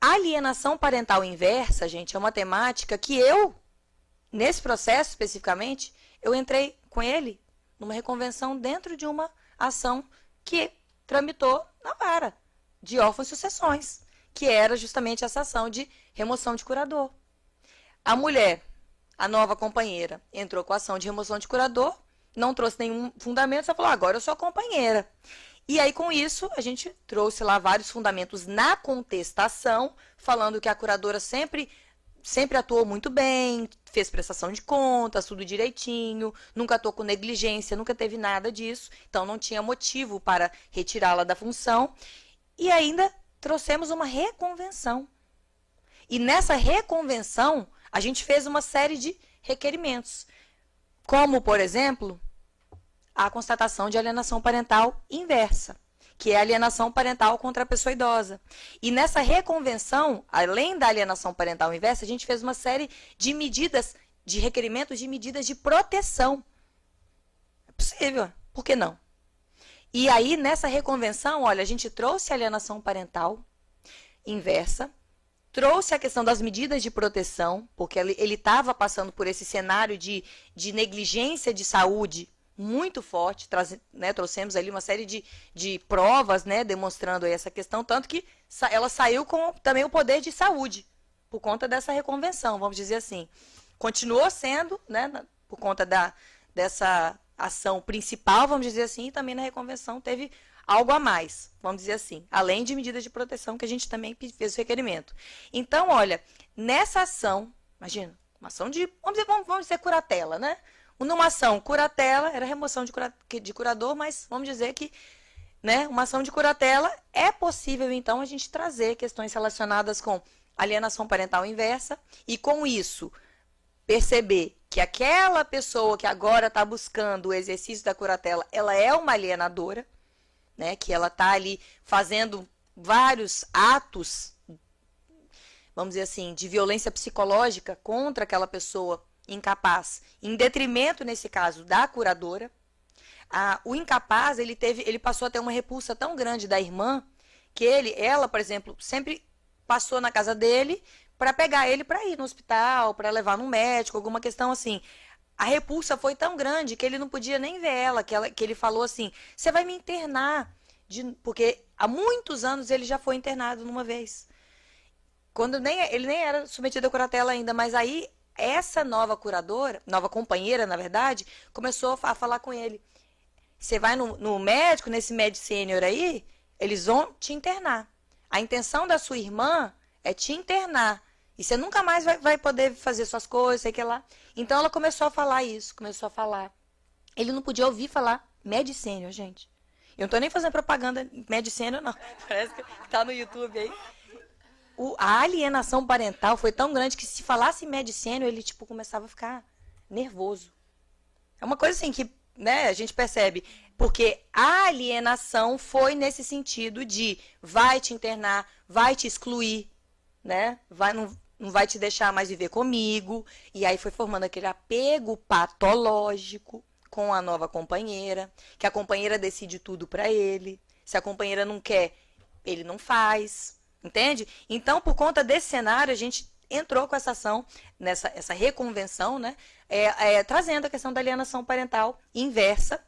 A alienação parental inversa, gente, é uma temática que nesse processo especificamente, eu entrei com ele numa reconvenção dentro de uma ação que tramitou na vara de órfãos e sucessões, que era justamente essa ação de remoção de curador. A mulher, a nova companheira, entrou com a ação de remoção de curador, não trouxe nenhum fundamento, só falou, agora eu sou a companheira. E aí, com isso, a gente trouxe lá vários fundamentos na contestação, falando que a curadora sempre atuou muito bem, fez prestação de contas, tudo direitinho, nunca atuou com negligência, nunca teve nada disso, então não tinha motivo para retirá-la da função. E ainda trouxemos uma reconvenção. E nessa reconvenção, a gente fez uma série de requerimentos, como, por exemplo, a constatação de alienação parental inversa, que é a alienação parental contra a pessoa idosa. E nessa reconvenção, além da alienação parental inversa, a gente fez uma série de medidas de requerimentos de medidas de proteção. É possível, por que não? E aí, nessa reconvenção, olha, a gente trouxe a alienação parental inversa, trouxe a questão das medidas de proteção, porque ele estava passando por esse cenário de negligência de saúde muito forte, né, trouxemos ali uma série de provas, né, demonstrando aí essa questão, tanto que ela saiu com também o poder de saúde, por conta dessa reconvenção, vamos dizer assim. Continuou sendo, né, por conta dessa ação principal, vamos dizer assim, e também na reconvenção teve algo a mais, vamos dizer assim, além de medidas de proteção que a gente também fez o requerimento. Então, olha, nessa ação, imagina, uma ação de, vamos dizer curatela, né? Numa ação curatela, era remoção de curador, mas vamos dizer que, né, uma ação de curatela, é possível, então, a gente trazer questões relacionadas com alienação parental inversa e, com isso, perceber que aquela pessoa que agora está buscando o exercício da curatela, ela é uma alienadora, né, que ela está ali fazendo vários atos, vamos dizer assim, de violência psicológica contra aquela pessoa incapaz, em detrimento, nesse caso, da curadora. O incapaz, ele passou a ter uma repulsa tão grande da irmã, que ela, por exemplo, sempre passou na casa dele para pegar ele para ir no hospital, para levar no médico, alguma questão assim. A repulsa foi tão grande que ele não podia nem ver ela, que ele falou assim, você vai me internar, porque há muitos anos ele já foi internado numa vez. Ele nem era submetido à curatela ainda, mas aí essa nova curadora, nova companheira, na verdade, começou a falar com ele. Você vai no médico, nesse médico sênior aí, eles vão te internar. A intenção da sua irmã é te internar. E você nunca mais vai poder fazer suas coisas, sei que lá. Então ela começou a falar isso, começou a falar. Ele não podia ouvir falar médico sênior, gente. Eu não estou nem fazendo propaganda médico sênior, não. Parece que está no YouTube aí. A alienação parental foi tão grande que se falasse médico sênior, ele tipo, começava a ficar nervoso. É uma coisa assim que, né, a gente percebe. Porque a alienação foi nesse sentido de vai te internar, vai te excluir, né? Não vai te deixar mais viver comigo. E aí foi formando aquele apego patológico com a nova companheira, que a companheira decide tudo para ele. Se a companheira não quer, ele não faz. Entende? Então, por conta desse cenário, a gente entrou com essa ação, essa reconvenção, né? Trazendo a questão da alienação parental inversa.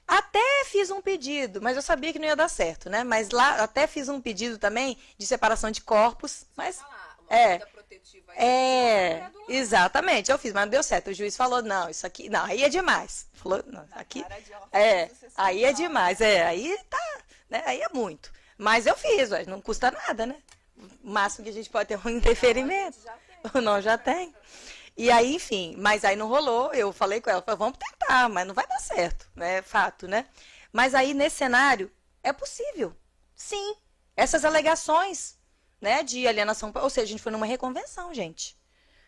Até fiz um pedido, mas eu sabia que não ia dar certo, né? Mas lá até fiz um pedido também de separação de corpos, mas exatamente, eu fiz, mas não deu certo. O juiz falou, não, isso aqui, não, aí é demais. Falou, não, aqui aí é demais, aí tá, né? Aí é muito. Mas eu fiz, não custa nada, né? O máximo que a gente pode ter um interferimento. Não, já tem. E aí, enfim, mas aí não rolou, eu falei com ela, vamos tentar, mas não vai dar certo, né? Fato, né? Mas aí, nesse cenário, é possível, sim. Essas alegações, né, de alienação, ou seja, a gente foi numa reconvenção, gente.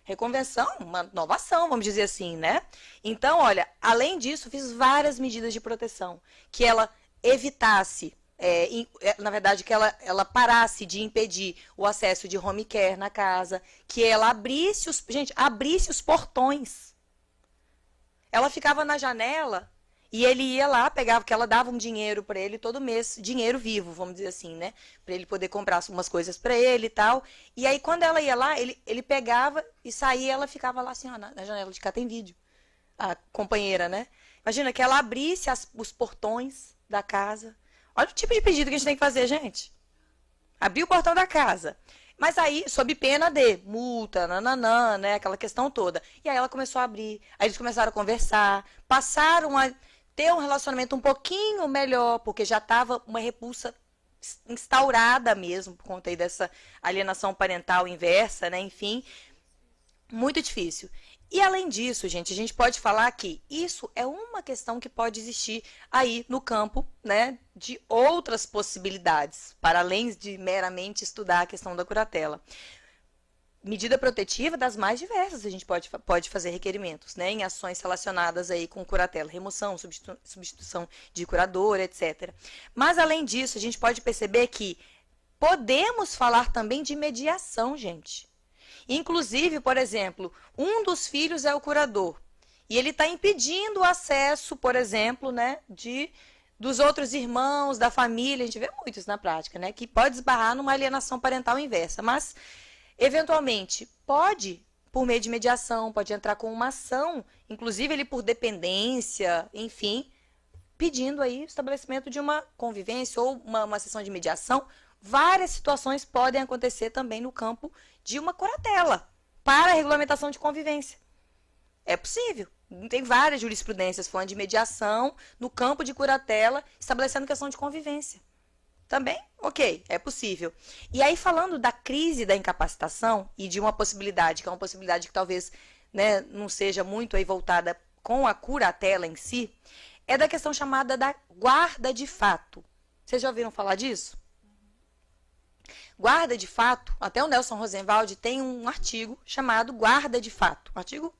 Reconvenção, uma nova ação, vamos dizer assim, né? Então, olha, além disso, fiz várias medidas de proteção, que ela evitasse, na verdade, que ela parasse de impedir o acesso de home care na casa, que ela abrisse os portões. Ela ficava na janela e ele ia lá, pegava, porque ela dava um dinheiro para ele todo mês, dinheiro vivo, vamos dizer assim, né? Para ele poder comprar umas coisas para ele e tal. E aí, quando ela ia lá, ele pegava e saía, ela ficava lá assim, ó, na janela de cá tem vídeo. A companheira, né? Imagina que ela abrisse os portões da casa. Olha o tipo de pedido que a gente tem que fazer, gente. Abrir o portão da casa. Mas aí, sob pena de multa, nananã, né? Aquela questão toda. E aí ela começou a abrir. Aí eles começaram a conversar. Passaram a ter um relacionamento um pouquinho melhor, porque já estava uma repulsa instaurada mesmo, por conta aí dessa alienação parental inversa, né? Enfim, muito difícil. E além disso, gente, a gente pode falar que isso é uma questão que pode existir aí no campo, né, de outras possibilidades, para além de meramente estudar a questão da curatela. Medida protetiva das mais diversas, a gente pode fazer requerimentos, né, em ações relacionadas aí com curatela, remoção, substituição de curador, etc. Mas, além disso, a gente pode perceber que podemos falar também de mediação, gente. Inclusive, por exemplo, um dos filhos é o curador. E ele está impedindo o acesso, por exemplo, né, dos outros irmãos, da família. A gente vê muito isso na prática, né, que pode esbarrar numa alienação parental inversa. Mas, eventualmente, pode, por meio de mediação, pode entrar com uma ação, inclusive ele por dependência, enfim, pedindo aí o estabelecimento de uma convivência ou uma sessão de mediação. Várias situações podem acontecer também no campo de uma curatela para a regulamentação de convivência. É possível. Tem várias jurisprudências falando de mediação no campo de curatela, estabelecendo questão de convivência. Também, ok, é possível. E aí, falando da crise da incapacitação e de uma possibilidade, que é uma possibilidade que talvez, né, não seja muito aí voltada com a curatela em si, é da questão chamada da guarda de fato. Vocês já ouviram falar disso? Guarda de fato, até o Nelson Rosenwald tem um artigo chamado Guarda de Fato, um artigo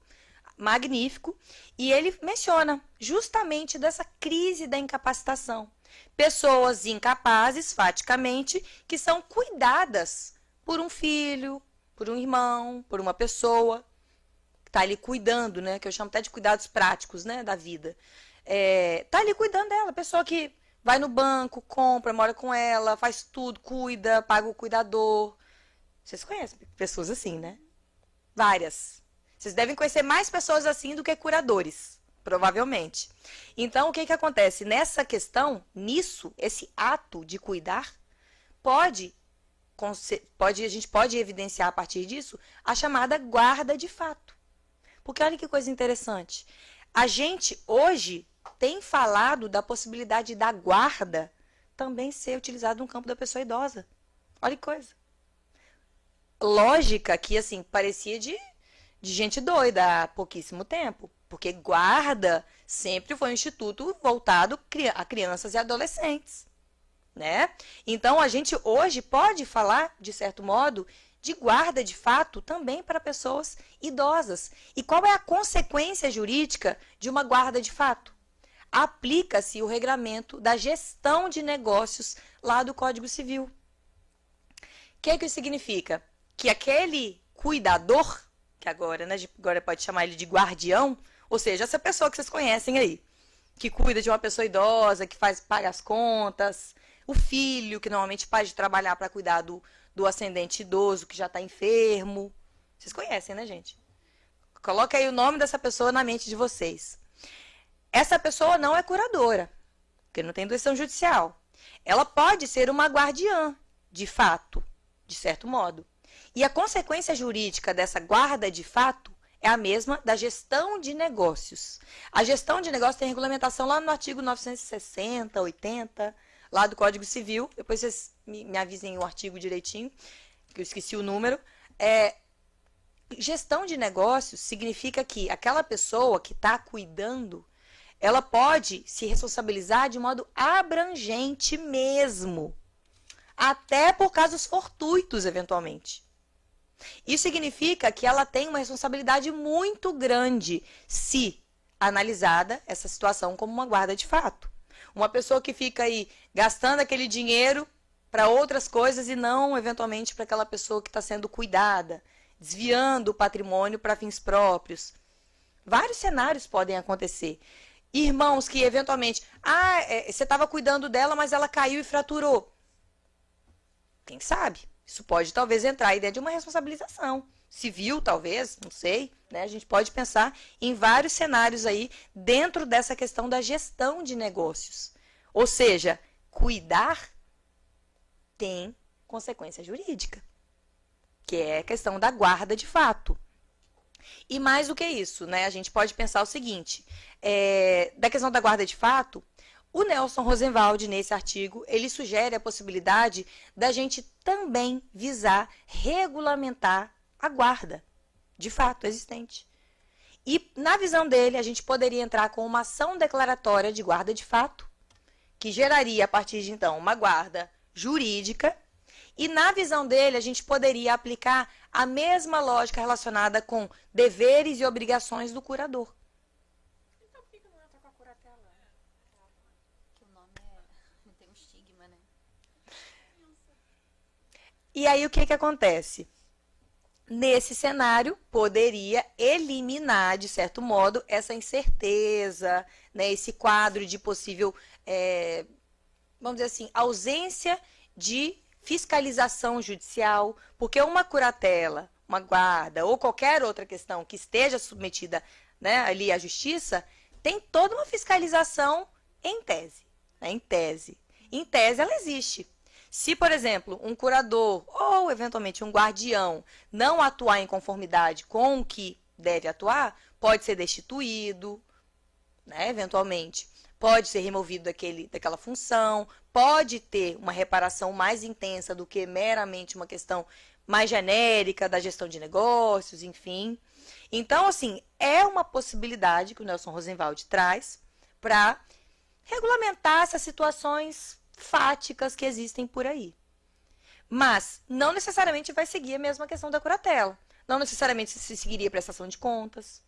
magnífico, e ele menciona justamente dessa crise da incapacitação. Pessoas incapazes, faticamente, que são cuidadas por um filho, por um irmão, por uma pessoa, que está ali cuidando, né, que eu chamo até de cuidados práticos, né, da vida. Está ali cuidando dela, pessoa que vai no banco, compra, mora com ela, faz tudo, cuida, paga o cuidador. Vocês conhecem pessoas assim, né? Várias. Vocês devem conhecer mais pessoas assim do que curadores, provavelmente. Então, o que que acontece? Nessa questão, nisso, esse ato de cuidar, a gente pode evidenciar a partir disso a chamada guarda de fato. Porque olha que coisa interessante. A gente, hoje, tem falado da possibilidade da guarda também ser utilizada no campo da pessoa idosa. Olha que coisa. Lógica que, assim, parecia de gente doida há pouquíssimo tempo. Porque guarda sempre foi um instituto voltado a crianças e adolescentes, né? Então, a gente hoje pode falar, de certo modo, de guarda de fato também para pessoas idosas. E qual é a consequência jurídica de uma guarda de fato? Aplica-se o regramento da gestão de negócios lá do Código Civil. O que isso significa? Que aquele cuidador, que agora, né, agora pode chamar ele de guardião, ou seja, essa pessoa que vocês conhecem aí, que cuida de uma pessoa idosa, que paga as contas, o filho, que normalmente pode trabalhar para cuidar do ascendente idoso que já está enfermo. Vocês conhecem, né, gente? Coloca aí o nome dessa pessoa na mente de vocês. Essa pessoa não é curadora, porque não tem decisão judicial. Ela pode ser uma guardiã, de fato, de certo modo. E a consequência jurídica dessa guarda de fato é a mesma da gestão de negócios. A gestão de negócios tem regulamentação lá no artigo 960, 80, lá do Código Civil. Depois vocês me avisem o artigo direitinho, que eu esqueci o número. Gestão de negócios significa que aquela pessoa que está cuidando, ela pode se responsabilizar de modo abrangente mesmo, até por casos fortuitos, eventualmente. Isso significa que ela tem uma responsabilidade muito grande se analisada essa situação como uma guarda de fato. Uma pessoa que fica aí gastando aquele dinheiro para outras coisas e não, eventualmente, para aquela pessoa que está sendo cuidada, desviando o patrimônio para fins próprios. Vários cenários podem acontecer. Irmãos que, eventualmente, você estava cuidando dela, mas ela caiu e fraturou. Quem sabe? Isso pode, talvez, entrar aí dentro de uma responsabilização civil, talvez, não sei, né? A gente pode pensar em vários cenários aí dentro dessa questão da gestão de negócios. Ou seja, cuidar tem consequência jurídica, que é a questão da guarda de fato. E mais do que isso, né? A gente pode pensar o seguinte, da questão da guarda de fato, o Nelson Rosenwald, nesse artigo, ele sugere a possibilidade da gente também visar regulamentar a guarda de fato existente. E, na visão dele, a gente poderia entrar com uma ação declaratória de guarda de fato, que geraria, a partir de então, uma guarda jurídica. E, na visão dele, a gente poderia aplicar a mesma lógica relacionada com deveres e obrigações do curador. Então, por que não entra com a curatela? Que o nome tem um estigma, né? E aí, o que acontece? nesse cenário, poderia eliminar, de certo modo, essa incerteza, né, esse quadro de possível, vamos dizer assim, ausência de fiscalização judicial, porque uma curatela, uma guarda ou qualquer outra questão que esteja submetida, né, ali à justiça, tem toda uma fiscalização em tese, né, em tese. Em tese, ela existe. Se, por exemplo, um curador ou, eventualmente, um guardião não atuar em conformidade com o que deve atuar, pode ser destituído, né, eventualmente. Pode ser removido daquela função, pode ter uma reparação mais intensa do que meramente uma questão mais genérica da gestão de negócios, enfim. Então, assim, é uma possibilidade que o Nelson Rosenwald traz para regulamentar essas situações fáticas que existem por aí. Mas não necessariamente vai seguir a mesma questão da curatela. Não necessariamente se seguiria a prestação de contas.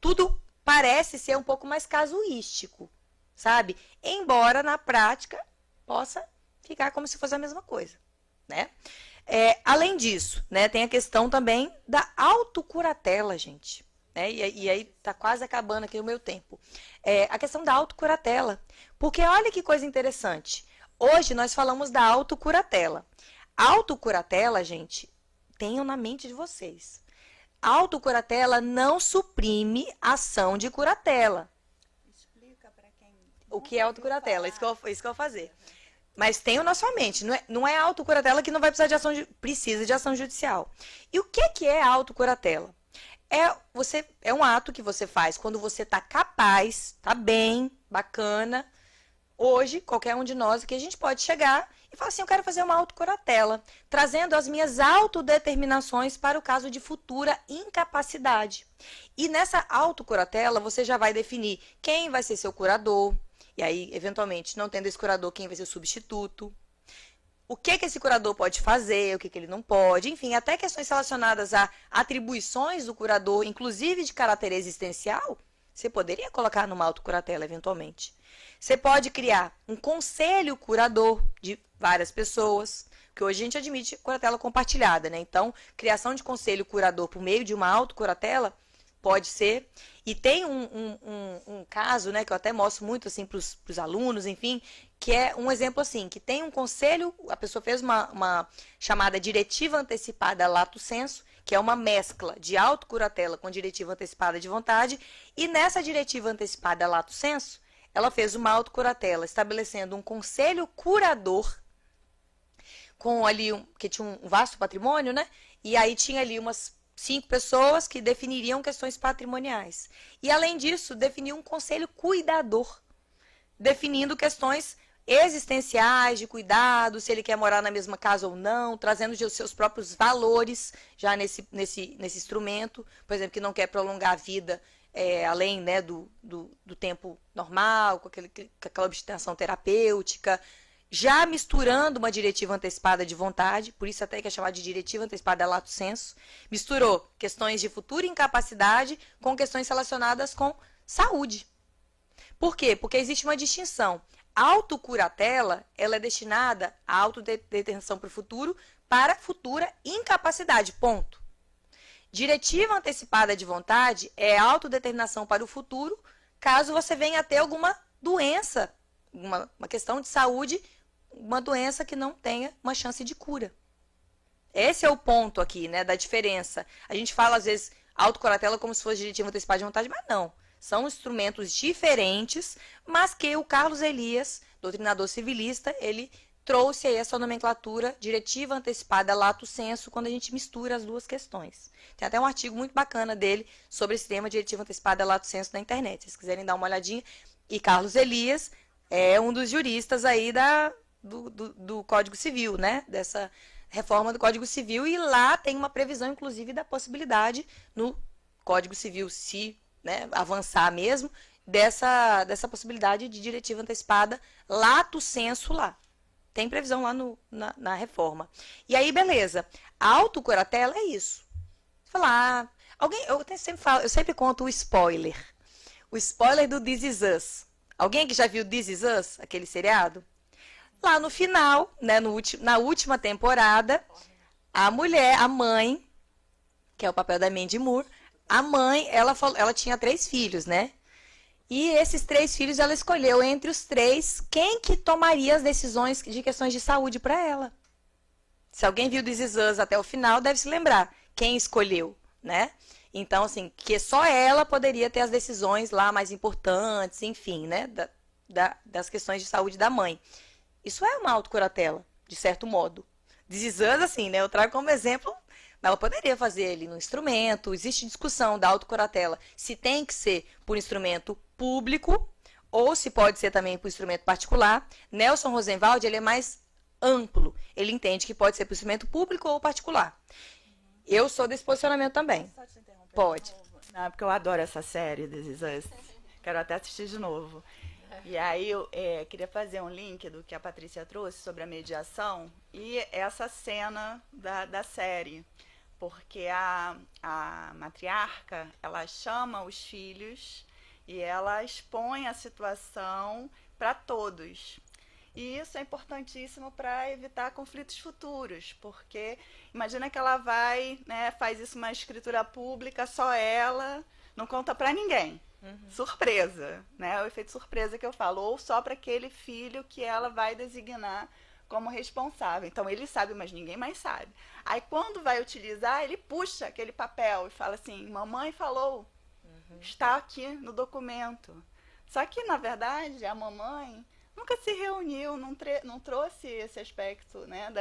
Tudo parece ser um pouco mais casuístico, sabe? Embora na prática possa ficar como se fosse a mesma coisa, né? Além disso, né, tem a questão também da autocuratela, gente. Né? E aí tá quase acabando aqui o meu tempo. A questão da autocuratela. Porque olha que coisa interessante. Hoje nós falamos da autocuratela. Autocuratela, gente, tenham na mente de vocês. Autocuratela não suprime ação de curatela. Explica para quem... O que é autocuratela? Isso que eu vou fazer. Mas tenham na sua mente, não é a autocuratela que não vai precisar de ação, precisa de ação judicial. E o que é a autocuratela? É um ato que você faz quando você está capaz, está bem, bacana. Hoje, qualquer um de nós aqui, a gente pode chegar e falar assim, eu quero fazer uma autocuratela, trazendo as minhas autodeterminações para o caso de futura incapacidade. E nessa autocuratela, você já vai definir quem vai ser seu curador, e aí, eventualmente, não tendo esse curador, quem vai ser o substituto, o que esse curador pode fazer, o que ele não pode, enfim, até questões relacionadas a atribuições do curador, inclusive de caráter existencial, você poderia colocar numa autocuratela, eventualmente. Você pode criar um conselho curador de várias pessoas, que hoje a gente admite curatela compartilhada, né? Então, criação de conselho curador por meio de uma autocuratela pode ser. E tem um caso, né, que eu até mostro muito assim para os alunos, enfim, que é um exemplo assim, que tem um conselho, a pessoa fez uma chamada diretiva antecipada lato sensu, que é uma mescla de autocuratela com diretiva antecipada de vontade, e nessa diretiva antecipada lato sensu, ela fez uma autocuratela, estabelecendo um conselho curador, com ali, que tinha um vasto patrimônio, né? E aí tinha ali umas 5 pessoas que definiriam questões patrimoniais. E, além disso, definiu um conselho cuidador, definindo questões existenciais, de cuidado, se ele quer morar na mesma casa ou não, trazendo os seus próprios valores já nesse instrumento, por exemplo, que não quer prolongar a vida além, né, do tempo normal, com aquela obstinação terapêutica, já misturando uma diretiva antecipada de vontade, por isso até que é chamada de diretiva antecipada lato sensu, misturou questões de futura incapacidade com questões relacionadas com saúde. Por quê? Porque existe uma distinção. A autocuratela, ela é destinada à autodeterminação para o futuro, para futura incapacidade, ponto. Diretiva antecipada de vontade é autodeterminação para o futuro, caso você venha a ter alguma doença, uma questão de saúde, uma doença que não tenha uma chance de cura. Esse é o ponto aqui, né, da diferença. A gente fala, às vezes, autocuratela como se fosse diretiva antecipada de vontade, mas não. São instrumentos diferentes, mas que o Carlos Elias, doutrinador civilista, ele trouxe aí essa nomenclatura diretiva antecipada lato sensu quando a gente mistura as duas questões. Tem até um artigo muito bacana dele sobre esse tema diretiva antecipada lato sensu na internet, se vocês quiserem dar uma olhadinha. E Carlos Elias é um dos juristas aí do Código Civil, né? Dessa reforma do Código Civil, e lá tem uma previsão, inclusive, da possibilidade no Código Civil, se, né, avançar mesmo, dessa possibilidade de diretiva antecipada lato sensu lá. Tem previsão lá na reforma. E aí, beleza. A autocuratela é isso. Você fala, eu sempre conto o spoiler. O spoiler do This Is Us. Alguém aqui já viu This Is Us, aquele seriado? Lá no final, né, na última temporada, a mãe, que é o papel da Mandy Moore, a mãe, ela tinha 3 filhos, né? E esses 3 filhos, ela escolheu entre os 3 quem que tomaria as decisões de questões de saúde para ela. Se alguém viu This Is Us até o final, deve se lembrar quem escolheu, né? Então, assim, que só ela poderia ter as decisões lá mais importantes, enfim, né? Das questões de saúde da mãe. Isso é uma autocuratela, de certo modo. This Is Us, assim, né? Eu trago como exemplo, mas ela poderia fazer ali no instrumento. Existe discussão da autocuratela se tem que ser por instrumento público ou se pode ser também por instrumento particular. Nelson Rosenwald, ele é mais amplo. Ele entende que pode ser por instrumento público ou particular. Eu sou desse posicionamento também. Só te interromper Pode. de novo? Não, é porque eu adoro essa série, This Is Us. Quero até assistir de novo. E aí eu queria fazer um link do que a Patrícia trouxe sobre a mediação e essa cena da série. Porque a matriarca, ela chama os filhos e ela expõe a situação para todos. E isso é importantíssimo para evitar conflitos futuros, porque imagina que ela vai, né, faz isso uma escritura pública, só ela, não conta para ninguém. Surpresa, né? É o efeito surpresa que eu falo, ou só para aquele filho que ela vai designar como responsável. Então ele sabe, mas ninguém mais sabe. Aí quando vai utilizar, ele puxa aquele papel e fala assim, mamãe falou, está aqui no documento. Só que, na verdade, a mamãe nunca se reuniu, não trouxe esse aspecto, né,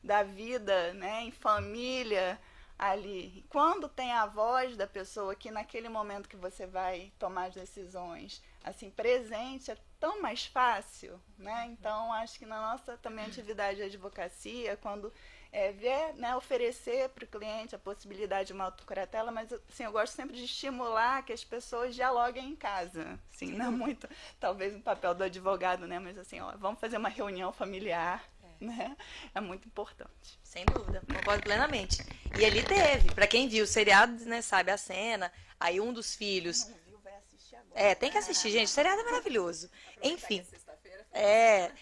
da vida, né, em família ali. Quando tem a voz da pessoa que naquele momento que você vai tomar as decisões, assim, presente, é tão mais fácil, né? Então, acho que na nossa também atividade de advocacia, quando vier, né, oferecer para o cliente a possibilidade de uma autocuratela, mas assim, eu gosto sempre de estimular que as pessoas dialoguem em casa. Assim, não muito, talvez, o papel do advogado, né? Mas assim, ó, vamos fazer uma reunião familiar, né? É muito importante. Sem dúvida, concordo plenamente. E ele teve, para quem viu o seriado, né, sabe a cena, aí um dos filhos... Não viu, vai assistir agora. Tem que assistir, gente, o seriado é maravilhoso. Enfim... Sexta-feira.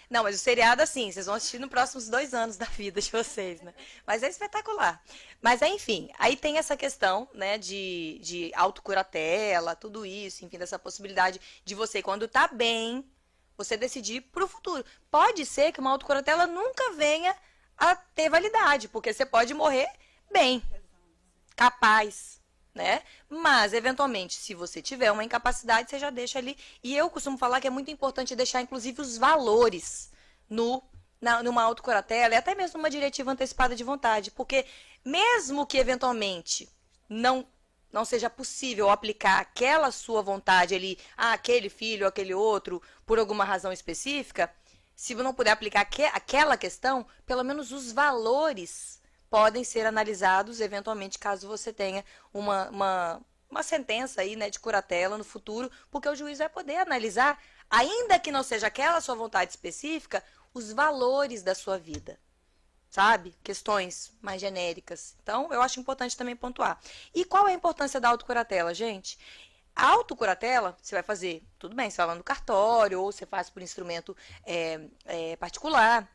Não, mas o seriado, assim, vocês vão assistir nos próximos 2 anos da vida de vocês, né? Mas é espetacular. Mas, enfim, aí tem essa questão, né, de autocuratela, tudo isso, enfim, dessa possibilidade de você, quando tá bem, você decidir pro futuro. Pode ser que uma autocuratela nunca venha a ter validade, porque você pode morrer bem, capaz, né? Mas, eventualmente, se você tiver uma incapacidade, você já deixa ali. E eu costumo falar que é muito importante deixar, inclusive, os valores numa autocuratela e até mesmo numa diretiva antecipada de vontade. Porque, mesmo que, eventualmente, não seja possível aplicar aquela sua vontade ali, aquele filho, aquele outro, por alguma razão específica, se não puder aplicar aquela questão, pelo menos os valores podem ser analisados, eventualmente, caso você tenha uma sentença aí, né, de curatela no futuro, porque o juiz vai poder analisar, ainda que não seja aquela sua vontade específica, os valores da sua vida, sabe? Questões mais genéricas. Então, eu acho importante também pontuar. E qual é a importância da autocuratela, gente? A autocuratela, você vai fazer, tudo bem, você vai lá no cartório, ou você faz por instrumento particular.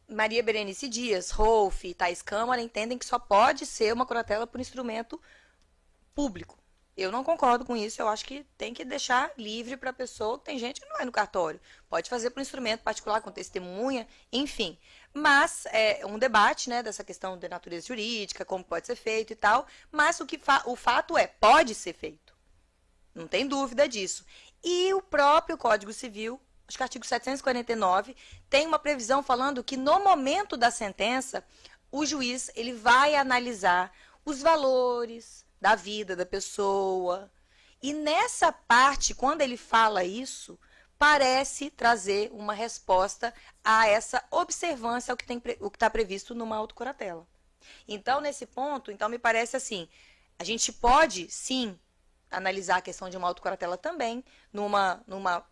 Maria Berenice Dias, Rolf e Thais Câmara entendem que só pode ser uma curatela por instrumento público. Eu não concordo com isso, eu acho que tem que deixar livre para a pessoa. Tem gente que não vai no cartório, pode fazer por instrumento particular, com testemunha, enfim. Mas é um debate, né, dessa questão da natureza jurídica, como pode ser feito e tal, mas o fato pode ser feito. Não tem dúvida disso. E o próprio Código Civil, acho que o artigo 749, tem uma previsão falando que no momento da sentença, o juiz ele vai analisar os valores da vida da pessoa. E nessa parte, quando ele fala isso, parece trazer uma resposta a essa observância ao que está previsto numa autocuratela. Então, nesse ponto, me parece assim, a gente pode, sim, analisar a questão de uma autocuratela também, numa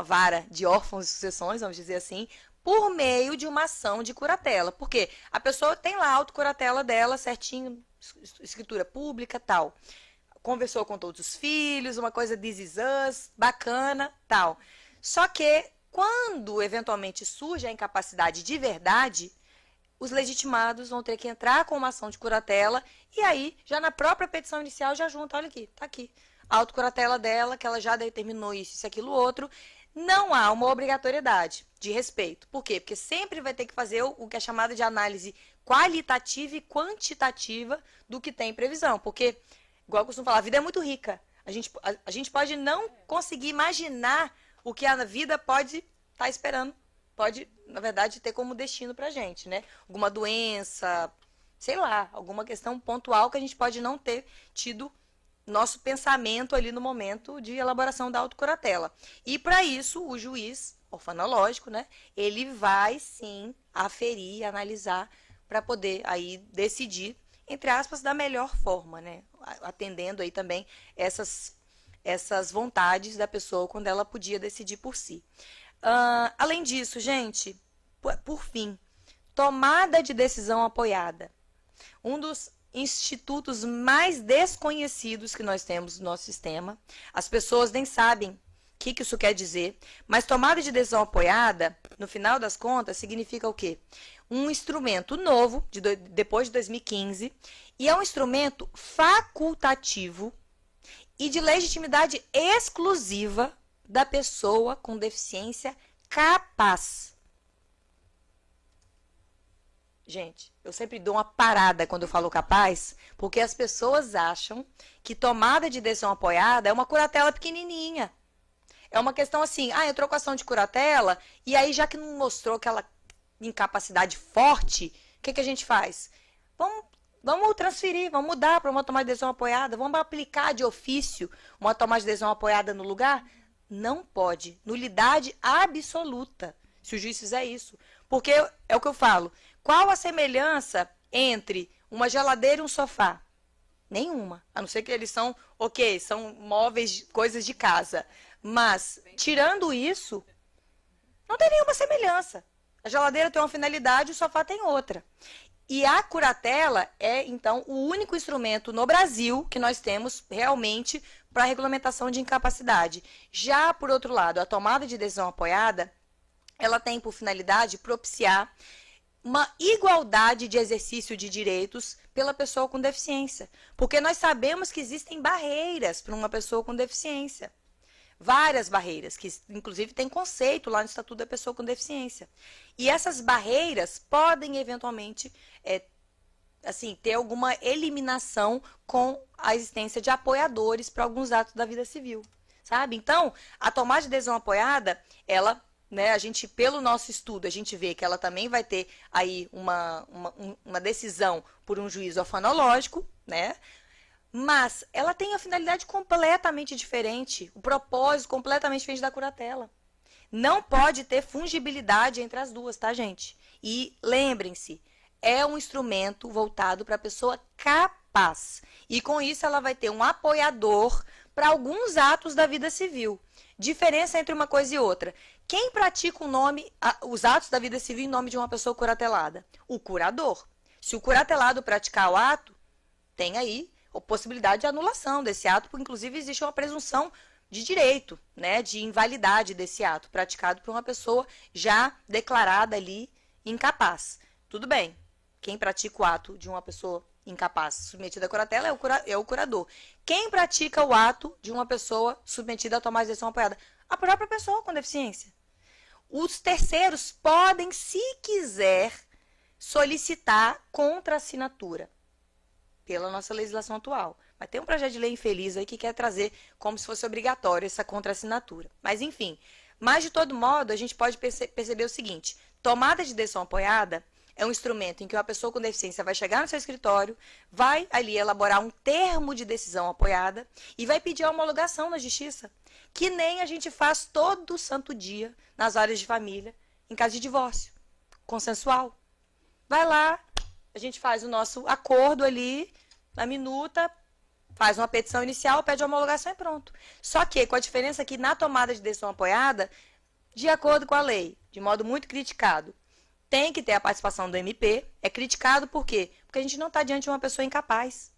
vara de órfãos e sucessões, vamos dizer assim, por meio de uma ação de curatela. Porque a pessoa tem lá a autocuratela dela certinho, escritura pública, tal. Conversou com todos os filhos, uma coisa This Is Us, bacana, tal. Só que, quando eventualmente surge a incapacidade de verdade, os legitimados vão ter que entrar com uma ação de curatela e aí, já na própria petição inicial, já junta, olha aqui, tá aqui. A autocuratela dela, que ela já determinou isso, aquilo, outro. Não há uma obrigatoriedade de respeito. Por quê? Porque sempre vai ter que fazer o que é chamado de análise qualitativa e quantitativa do que tem previsão. Porque, igual eu costumo falar, a vida é muito rica. A gente pode não conseguir imaginar o que a vida pode estar esperando. Pode, na verdade, ter como destino pra gente, né? Alguma doença, sei lá, alguma questão pontual que a gente pode não ter tido nosso pensamento ali no momento de elaboração da autocuratela. E para isso, o juiz orfanológico, né, ele vai sim aferir, analisar para poder aí decidir, entre aspas, da melhor forma, né, atendendo aí também essas vontades da pessoa quando ela podia decidir por si. Além disso, gente, por fim, tomada de decisão apoiada. Um dos institutos mais desconhecidos que nós temos no nosso sistema. As pessoas nem sabem o que isso quer dizer, mas tomada de decisão apoiada, no final das contas, significa o quê? Um instrumento novo, depois de 2015, e é um instrumento facultativo e de legitimidade exclusiva da pessoa com deficiência capaz. Gente, eu sempre dou uma parada quando eu falo capaz, porque as pessoas acham que tomada de decisão apoiada é uma curatela pequenininha. É uma questão assim, entrou com ação de curatela, e aí já que não mostrou aquela incapacidade forte, o que a gente faz? Vamos transferir, vamos mudar para uma tomada de decisão apoiada, vamos aplicar de ofício uma tomada de decisão apoiada no lugar? Não pode. Nulidade absoluta, se o juiz fizer isso. Porque é o que eu falo. Qual a semelhança entre uma geladeira e um sofá? Nenhuma. A não ser que eles são móveis, coisas de casa. Mas, tirando isso, não tem nenhuma semelhança. A geladeira tem uma finalidade, o sofá tem outra. E a curatela é, então, o único instrumento no Brasil que nós temos realmente para regulamentação de incapacidade. Já, por outro lado, a tomada de decisão apoiada, ela tem por finalidade propiciar uma igualdade de exercício de direitos pela pessoa com deficiência. Porque nós sabemos que existem barreiras para uma pessoa com deficiência. Várias barreiras, que inclusive tem conceito lá no Estatuto da Pessoa com Deficiência. E essas barreiras podem, eventualmente, ter alguma eliminação com a existência de apoiadores para alguns atos da vida civil. Sabe? Então, a tomada de decisão apoiada, ela... a gente, pelo nosso estudo, a gente vê que ela também vai ter aí uma decisão por um juiz orfanológico, né? Mas ela tem a finalidade completamente diferente, o propósito completamente diferente da curatela. Não pode ter fungibilidade entre as duas, tá, gente? E lembrem-se, é um instrumento voltado para a pessoa capaz. E com isso ela vai ter um apoiador para alguns atos da vida civil. Diferença entre uma coisa e outra. Quem pratica os atos da vida civil em nome de uma pessoa curatelada? O curador. Se o curatelado praticar o ato, tem aí a possibilidade de anulação desse ato, porque inclusive existe uma presunção de direito, né, de invalidade desse ato praticado por uma pessoa já declarada ali incapaz. Tudo bem, quem pratica o ato de uma pessoa incapaz submetida à curatela é o curador. Quem pratica o ato de uma pessoa submetida a tomar decisão apoiada? A própria pessoa com deficiência. Os terceiros podem, se quiser, solicitar contra-assinatura pela nossa legislação atual. Mas tem um projeto de lei infeliz aí que quer trazer como se fosse obrigatório essa contra-assinatura. Mas, enfim, mas de todo modo, a gente pode perceber o seguinte: tomada de decisão apoiada é um instrumento em que uma pessoa com deficiência vai chegar no seu escritório, vai ali elaborar um termo de decisão apoiada e vai pedir a homologação na justiça, que nem a gente faz todo santo dia nas áreas de família, em caso de divórcio consensual. Vai lá, a gente faz o nosso acordo ali, na minuta, faz uma petição inicial, pede a homologação e pronto. Só que, com a diferença que na tomada de decisão apoiada, de acordo com a lei, de modo muito criticado, tem que ter a participação do MP. É criticado por quê? Porque a gente não está diante de uma pessoa incapaz.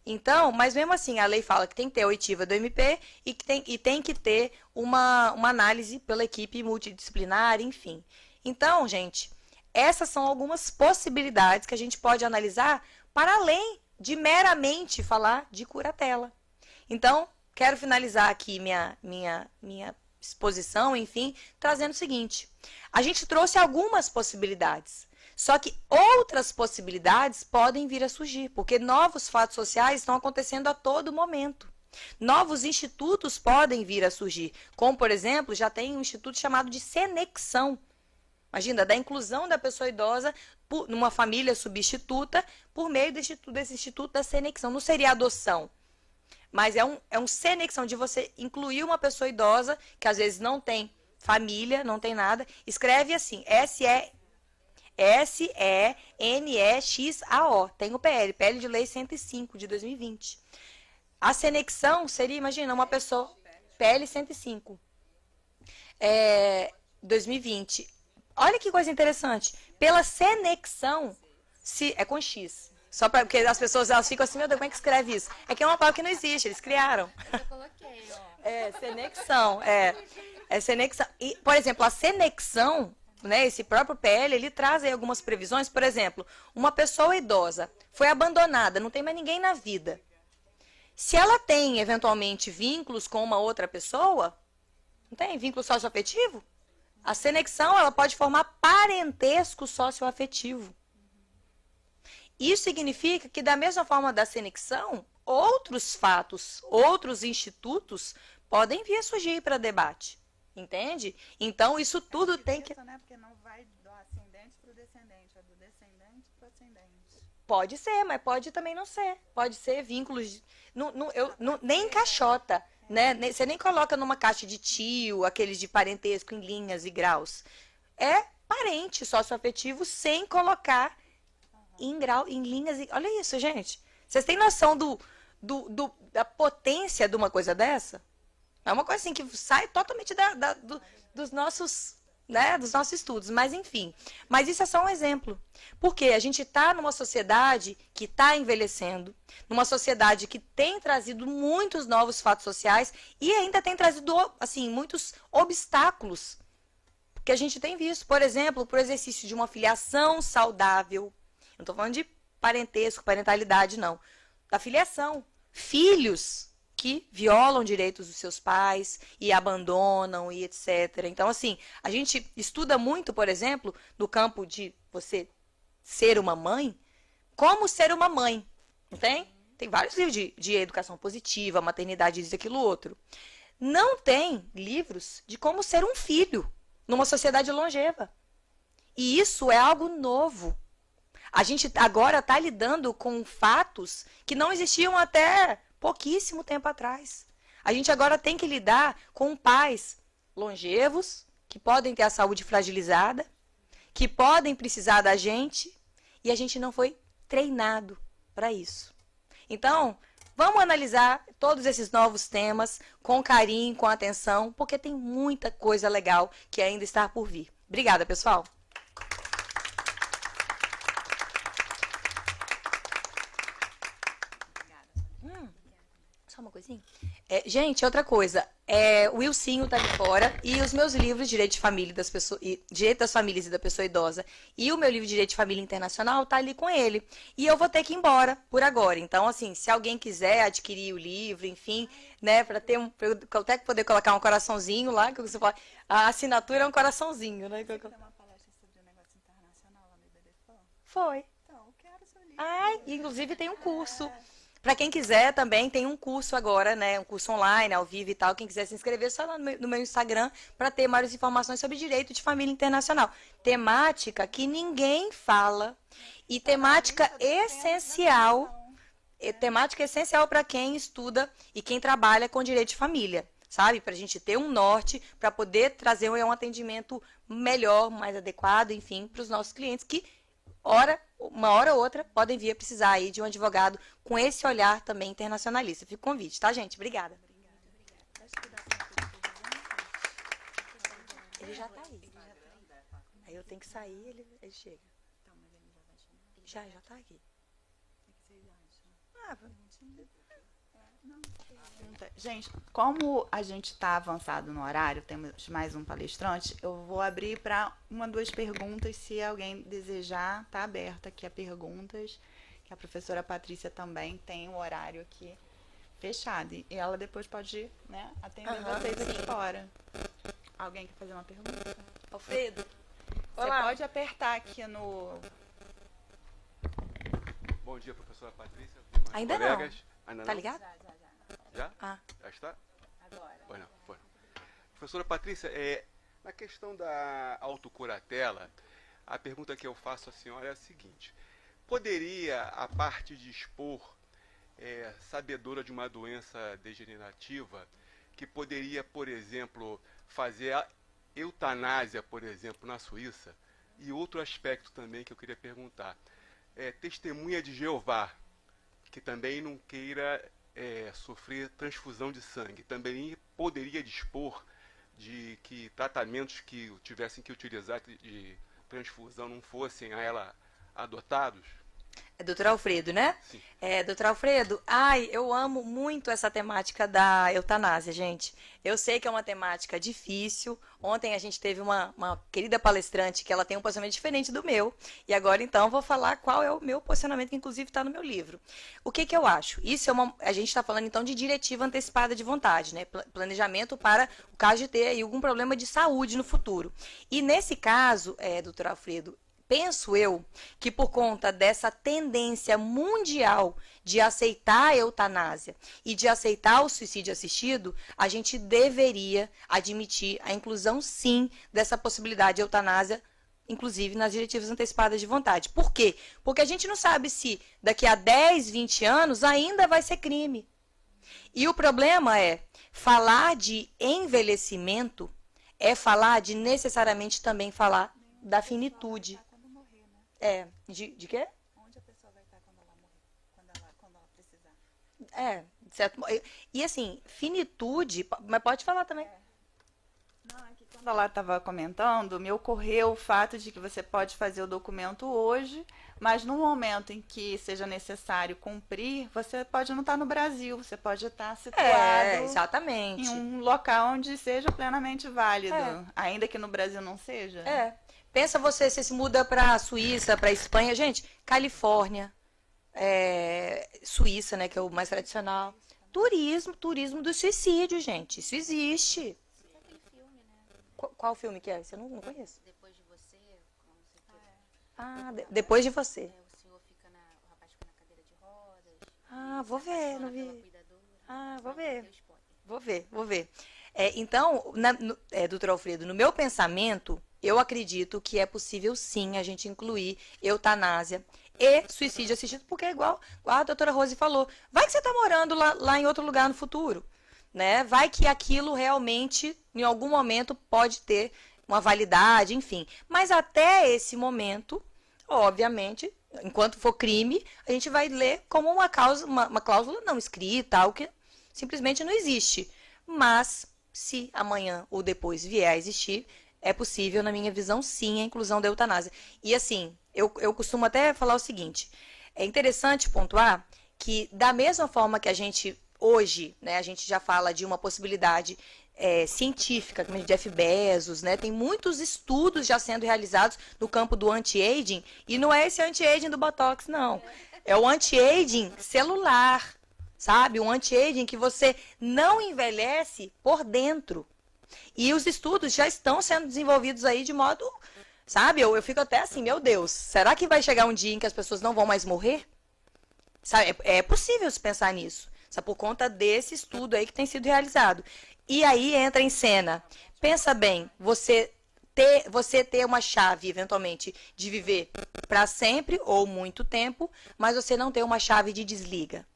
Então, mas mesmo assim, a lei fala que tem que ter a oitiva do MP e tem que ter uma análise pela equipe multidisciplinar, enfim. Então, gente, essas são algumas possibilidades que a gente pode analisar para além de meramente falar de curatela. Então, quero finalizar aqui minha exposição, enfim, trazendo o seguinte. A gente trouxe algumas possibilidades, só que outras possibilidades podem vir a surgir, porque novos fatos sociais estão acontecendo a todo momento. Novos institutos podem vir a surgir, como, por exemplo, já tem um instituto chamado de Senexão. Imagina, da inclusão da pessoa idosa numa família substituta por meio desse instituto da Senexão. Não seria adoção, mas é um Senexão, de você incluir uma pessoa idosa que às vezes não tem família, não tem nada. Escreve assim, SENEXAO, tem o PL de Lei 105 de 2020. A senexão seria, imagina, uma pessoa, PL 105, 2020. Olha que coisa interessante. Pela senexão, é com X. Só porque as pessoas elas ficam assim, meu Deus, como é que escreve isso? É que é uma palavra que não existe, eles criaram. Eu coloquei, ó. Senexão, senexão. E, por exemplo, a senexão, né, esse próprio PL, ele traz aí algumas previsões. Por exemplo, uma pessoa idosa foi abandonada, não tem mais ninguém na vida. Se ela tem, eventualmente, vínculos com uma outra pessoa, não tem vínculo socioafetivo? A senexão, ela pode formar parentesco socioafetivo. Isso significa que, da mesma forma da senexão, outros fatos, outros institutos podem vir a surgir para debate. Entende? Então, isso tudo tem que... Né? Porque não vai do ascendente para o descendente, é do descendente para o ascendente. Pode ser, mas pode também não ser. Pode ser vínculos... nem encaixota, né? Você nem coloca numa caixa de tio, aqueles de parentesco em linhas e graus. É parente socioafetivo sem colocar em linhas e... Olha isso, gente. Vocês têm noção da potência de uma coisa dessa? É uma coisa assim que sai totalmente dos nossos, né, dos nossos estudos. Mas, enfim. Mas isso é só um exemplo. Porque a gente está numa sociedade que está envelhecendo, numa sociedade que tem trazido muitos novos fatos sociais e ainda tem trazido, assim, muitos obstáculos que a gente tem visto. Por exemplo, para o exercício de uma filiação saudável. Não estou falando de parentesco, parentalidade, não. Da filiação. Filhos que violam direitos dos seus pais e abandonam e etc. Então, assim, a gente estuda muito, por exemplo, no campo de você ser uma mãe, como ser uma mãe, não tem? Tem vários livros de educação positiva, maternidade, isso, aquilo, outro. Não tem livros de como ser um filho numa sociedade longeva. E isso é algo novo. A gente agora está lidando com fatos que não existiam até pouquíssimo tempo atrás. A gente agora tem que lidar com pais longevos, que podem ter a saúde fragilizada, que podem precisar da gente, e a gente não foi treinado para isso. Então, vamos analisar todos esses novos temas com carinho, com atenção, porque tem muita coisa legal que ainda está por vir. Obrigada, pessoal. Só uma coisinha. Gente, outra coisa. O Wilsinho tá ali fora e os meus livros, Direito de Família das pessoas, Direito das Famílias e da Pessoa Idosa, e o meu livro Direito de Família Internacional tá ali com ele. E eu vou ter que ir embora por agora. Então, assim, se alguém quiser adquirir o livro, enfim, né, pra até poder colocar um coraçãozinho lá, que você fala, a assinatura é um coraçãozinho, né? Você tem uma palestra sobre o negócio internacional lá no IBDFOR? Foi. Então, eu quero seu livro. Ai, inclusive tem um curso. Para quem quiser também, tem um curso agora, né? Um curso online, ao vivo e tal. Quem quiser se inscrever, só lá no meu Instagram para ter maiores informações sobre direito de família internacional. Temática que ninguém fala e temática essencial. Temática essencial para quem estuda e quem trabalha com direito de família, sabe? Para a gente ter um norte, para poder trazer um atendimento melhor, mais adequado, enfim, para os nossos clientes que uma hora ou outra, podem vir a precisar aí de um advogado com esse olhar também internacionalista. Fica o convite, tá, gente? Obrigada. Ele já tá aí. Aí eu tenho que sair, ele chega. Já tá aqui. Gente, como a gente está avançado no horário, temos mais um palestrante, eu vou abrir para uma, duas perguntas, se alguém desejar, está aberta aqui a perguntas, que a professora Patrícia também tem o horário aqui fechado, e ela depois pode, né, atender vocês aqui fora. Alguém quer fazer uma pergunta? Alfredo? Você pode apertar aqui no... Bom dia, professora Patrícia. Ainda colegas. não. Ainda Tá não? ligado? Já? Ah. Já está? Agora. Foi não, foi. Professora Patrícia, na questão da autocuratela, a pergunta que eu faço à senhora é a seguinte. Poderia, a parte de expor, sabedora de uma doença degenerativa, que poderia, por exemplo, fazer a eutanásia, por exemplo, na Suíça? E outro aspecto também que eu queria perguntar. Testemunha de Jeová, que também não queira sofrer transfusão de sangue, também poderia dispor de que tratamentos que tivessem que utilizar de transfusão não fossem a ela adotados? Doutor Alfredo, né? Sim. Doutor Alfredo, eu amo muito essa temática da eutanásia, gente. Eu sei que é uma temática difícil. Ontem a gente teve uma querida palestrante que ela tem um posicionamento diferente do meu. E agora, então, vou falar qual é o meu posicionamento, que inclusive está no meu livro. O que eu acho? Isso a gente está falando, então, de diretiva antecipada de vontade, né? Planejamento para o caso de ter aí algum problema de saúde no futuro. E nesse caso, doutor Alfredo, penso eu que por conta dessa tendência mundial de aceitar a eutanásia e de aceitar o suicídio assistido, a gente deveria admitir a inclusão, sim, dessa possibilidade de eutanásia, inclusive nas diretivas antecipadas de vontade. Por quê? Porque a gente não sabe se daqui a 10, 20 anos ainda vai ser crime. E o problema é, falar de envelhecimento é falar de necessariamente também falar da finitude. De quê? Onde a pessoa vai estar quando ela morrer? Quando ela precisar. Certo. E assim, finitude, mas pode falar também. Não, é que quando ela estava comentando, me ocorreu o fato de que você pode fazer o documento hoje, mas no momento em que seja necessário cumprir, você pode não estar no Brasil, você pode estar situado Exatamente. em um local onde seja plenamente válido, ainda que no Brasil não seja. Pensa você se muda para a Suíça, para a Espanha, gente, Califórnia, Suíça, né, que é o mais tradicional. Turismo do suicídio, gente, isso existe. Tem filme, né? Qual filme que é? Você não conheço. Depois de você, como você Depois de você. o senhor fica o rapaz fica na cadeira de rodas. Vou ver, não pela vi. cuidadora. Vou ver. Deu spoiler. Vou ver. Então, doutor Alfredo, no meu pensamento, eu acredito que é possível, sim, a gente incluir eutanásia e suicídio assistido, porque é igual a doutora Rose falou. Vai que você está morando lá em outro lugar no futuro, né? Vai que aquilo realmente, em algum momento, pode ter uma validade, enfim. Mas até esse momento, obviamente, enquanto for crime, a gente vai ler como uma cláusula não escrita, algo que simplesmente não existe. Mas, se amanhã ou depois vier a existir, é possível, na minha visão, sim, a inclusão da eutanásia. E assim, eu costumo até falar o seguinte, é interessante pontuar que da mesma forma que a gente, hoje, né, a gente já fala de uma possibilidade científica, como de Jeff Bezos, né, tem muitos estudos já sendo realizados no campo do anti-aging, e não é esse anti-aging do Botox, não. É o anti-aging celular, sabe? Um anti-aging que você não envelhece por dentro. E os estudos já estão sendo desenvolvidos aí de modo, sabe? Eu fico até assim, meu Deus, será que vai chegar um dia em que as pessoas não vão mais morrer? Sabe? É possível se pensar nisso, sabe? Por conta desse estudo aí que tem sido realizado. E aí entra em cena. Pensa bem, você ter uma chave, eventualmente, de viver para sempre ou muito tempo, mas você não ter uma chave de desliga,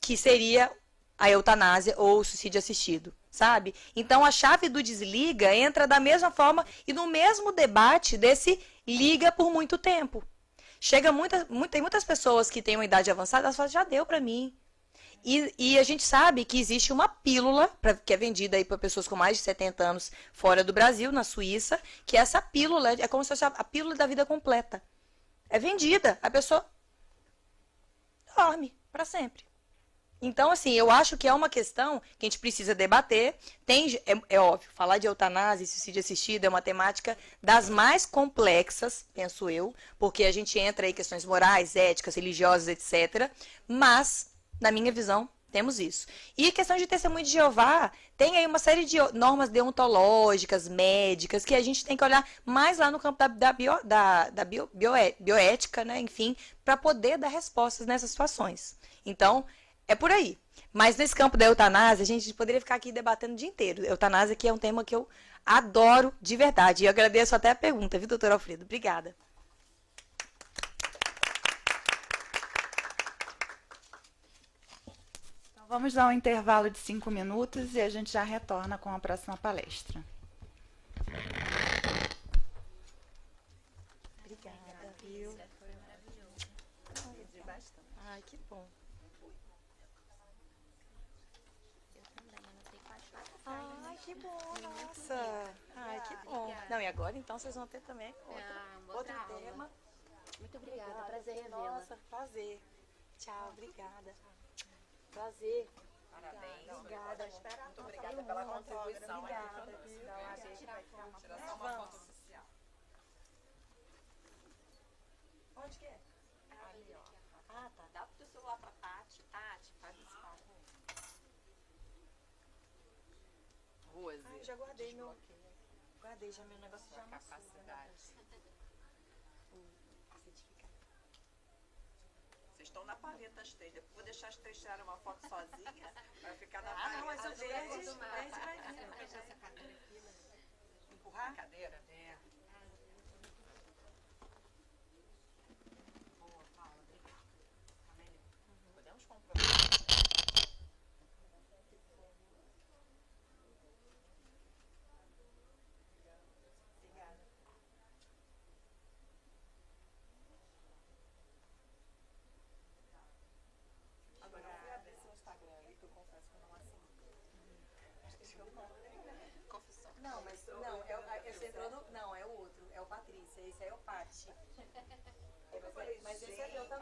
que seria a eutanásia ou o suicídio assistido, sabe? Então, a chave do desliga entra da mesma forma e no mesmo debate desse liga por muito tempo. Tem muitas pessoas que têm uma idade avançada, elas falam, já deu para mim. E a gente sabe que existe uma pílula, que é vendida aí para pessoas com mais de 70 anos fora do Brasil, na Suíça, que essa pílula é como se fosse a pílula da vida completa. É vendida, a pessoa dorme para sempre. Então, assim, eu acho que é uma questão que a gente precisa debater. É óbvio, falar de eutanásia e suicídio assistido é uma temática das mais complexas, penso eu, porque a gente entra aí em questões morais, éticas, religiosas, etc. Mas, na minha visão, temos isso. E a questão de testemunho de Jeová, tem aí uma série de normas deontológicas, médicas, que a gente tem que olhar mais lá no campo bioética, né? Enfim, para poder dar respostas nessas situações. Então, é por aí. Mas nesse campo da eutanásia, a gente poderia ficar aqui debatendo o dia inteiro. Eutanásia que é um tema que eu adoro de verdade. E eu agradeço até a pergunta, viu, doutor Alfredo? Obrigada. Então, vamos dar um intervalo de 5 minutos e a gente já retorna com a próxima palestra. Obrigada, viu? Foi maravilhoso. Aprendi bastante. Ai, que bom. Ai, que bom, nossa. Ai, que bom. Não, e agora então vocês vão ter também outro tema. Muito obrigada, prazer revê-la. Nossa, prazer. Tchau, obrigada. Prazer. Parabéns. Obrigada. Muito obrigada pela contribuição. Obrigada. Tirar só uma foto oficial. Onde que é? Ali, ó. Ah, tá. Dá pro teu celular pra Tati. Tati, faz esse favor. Rose. Ah, eu já guardei meu... Guardei já meu negócio de Capacidade. certificado. Vocês estão na paleta as três. Depois vou deixar as três tirarem uma foto sozinha. Vai ficar na paleta. Ah, não, mas o verde vai vir. Empurrar a cadeira? É. Boa, Paula. Obrigada. Tá melhor. Podemos comprovar. Agora eu vou abrir seu Instagram ali, que eu confesso que eu não assino. Confissão. Não, mas não, você entrou no... Não, é o outro. É o Patrícia. Esse aí é o Pati. Mas esse é meu também.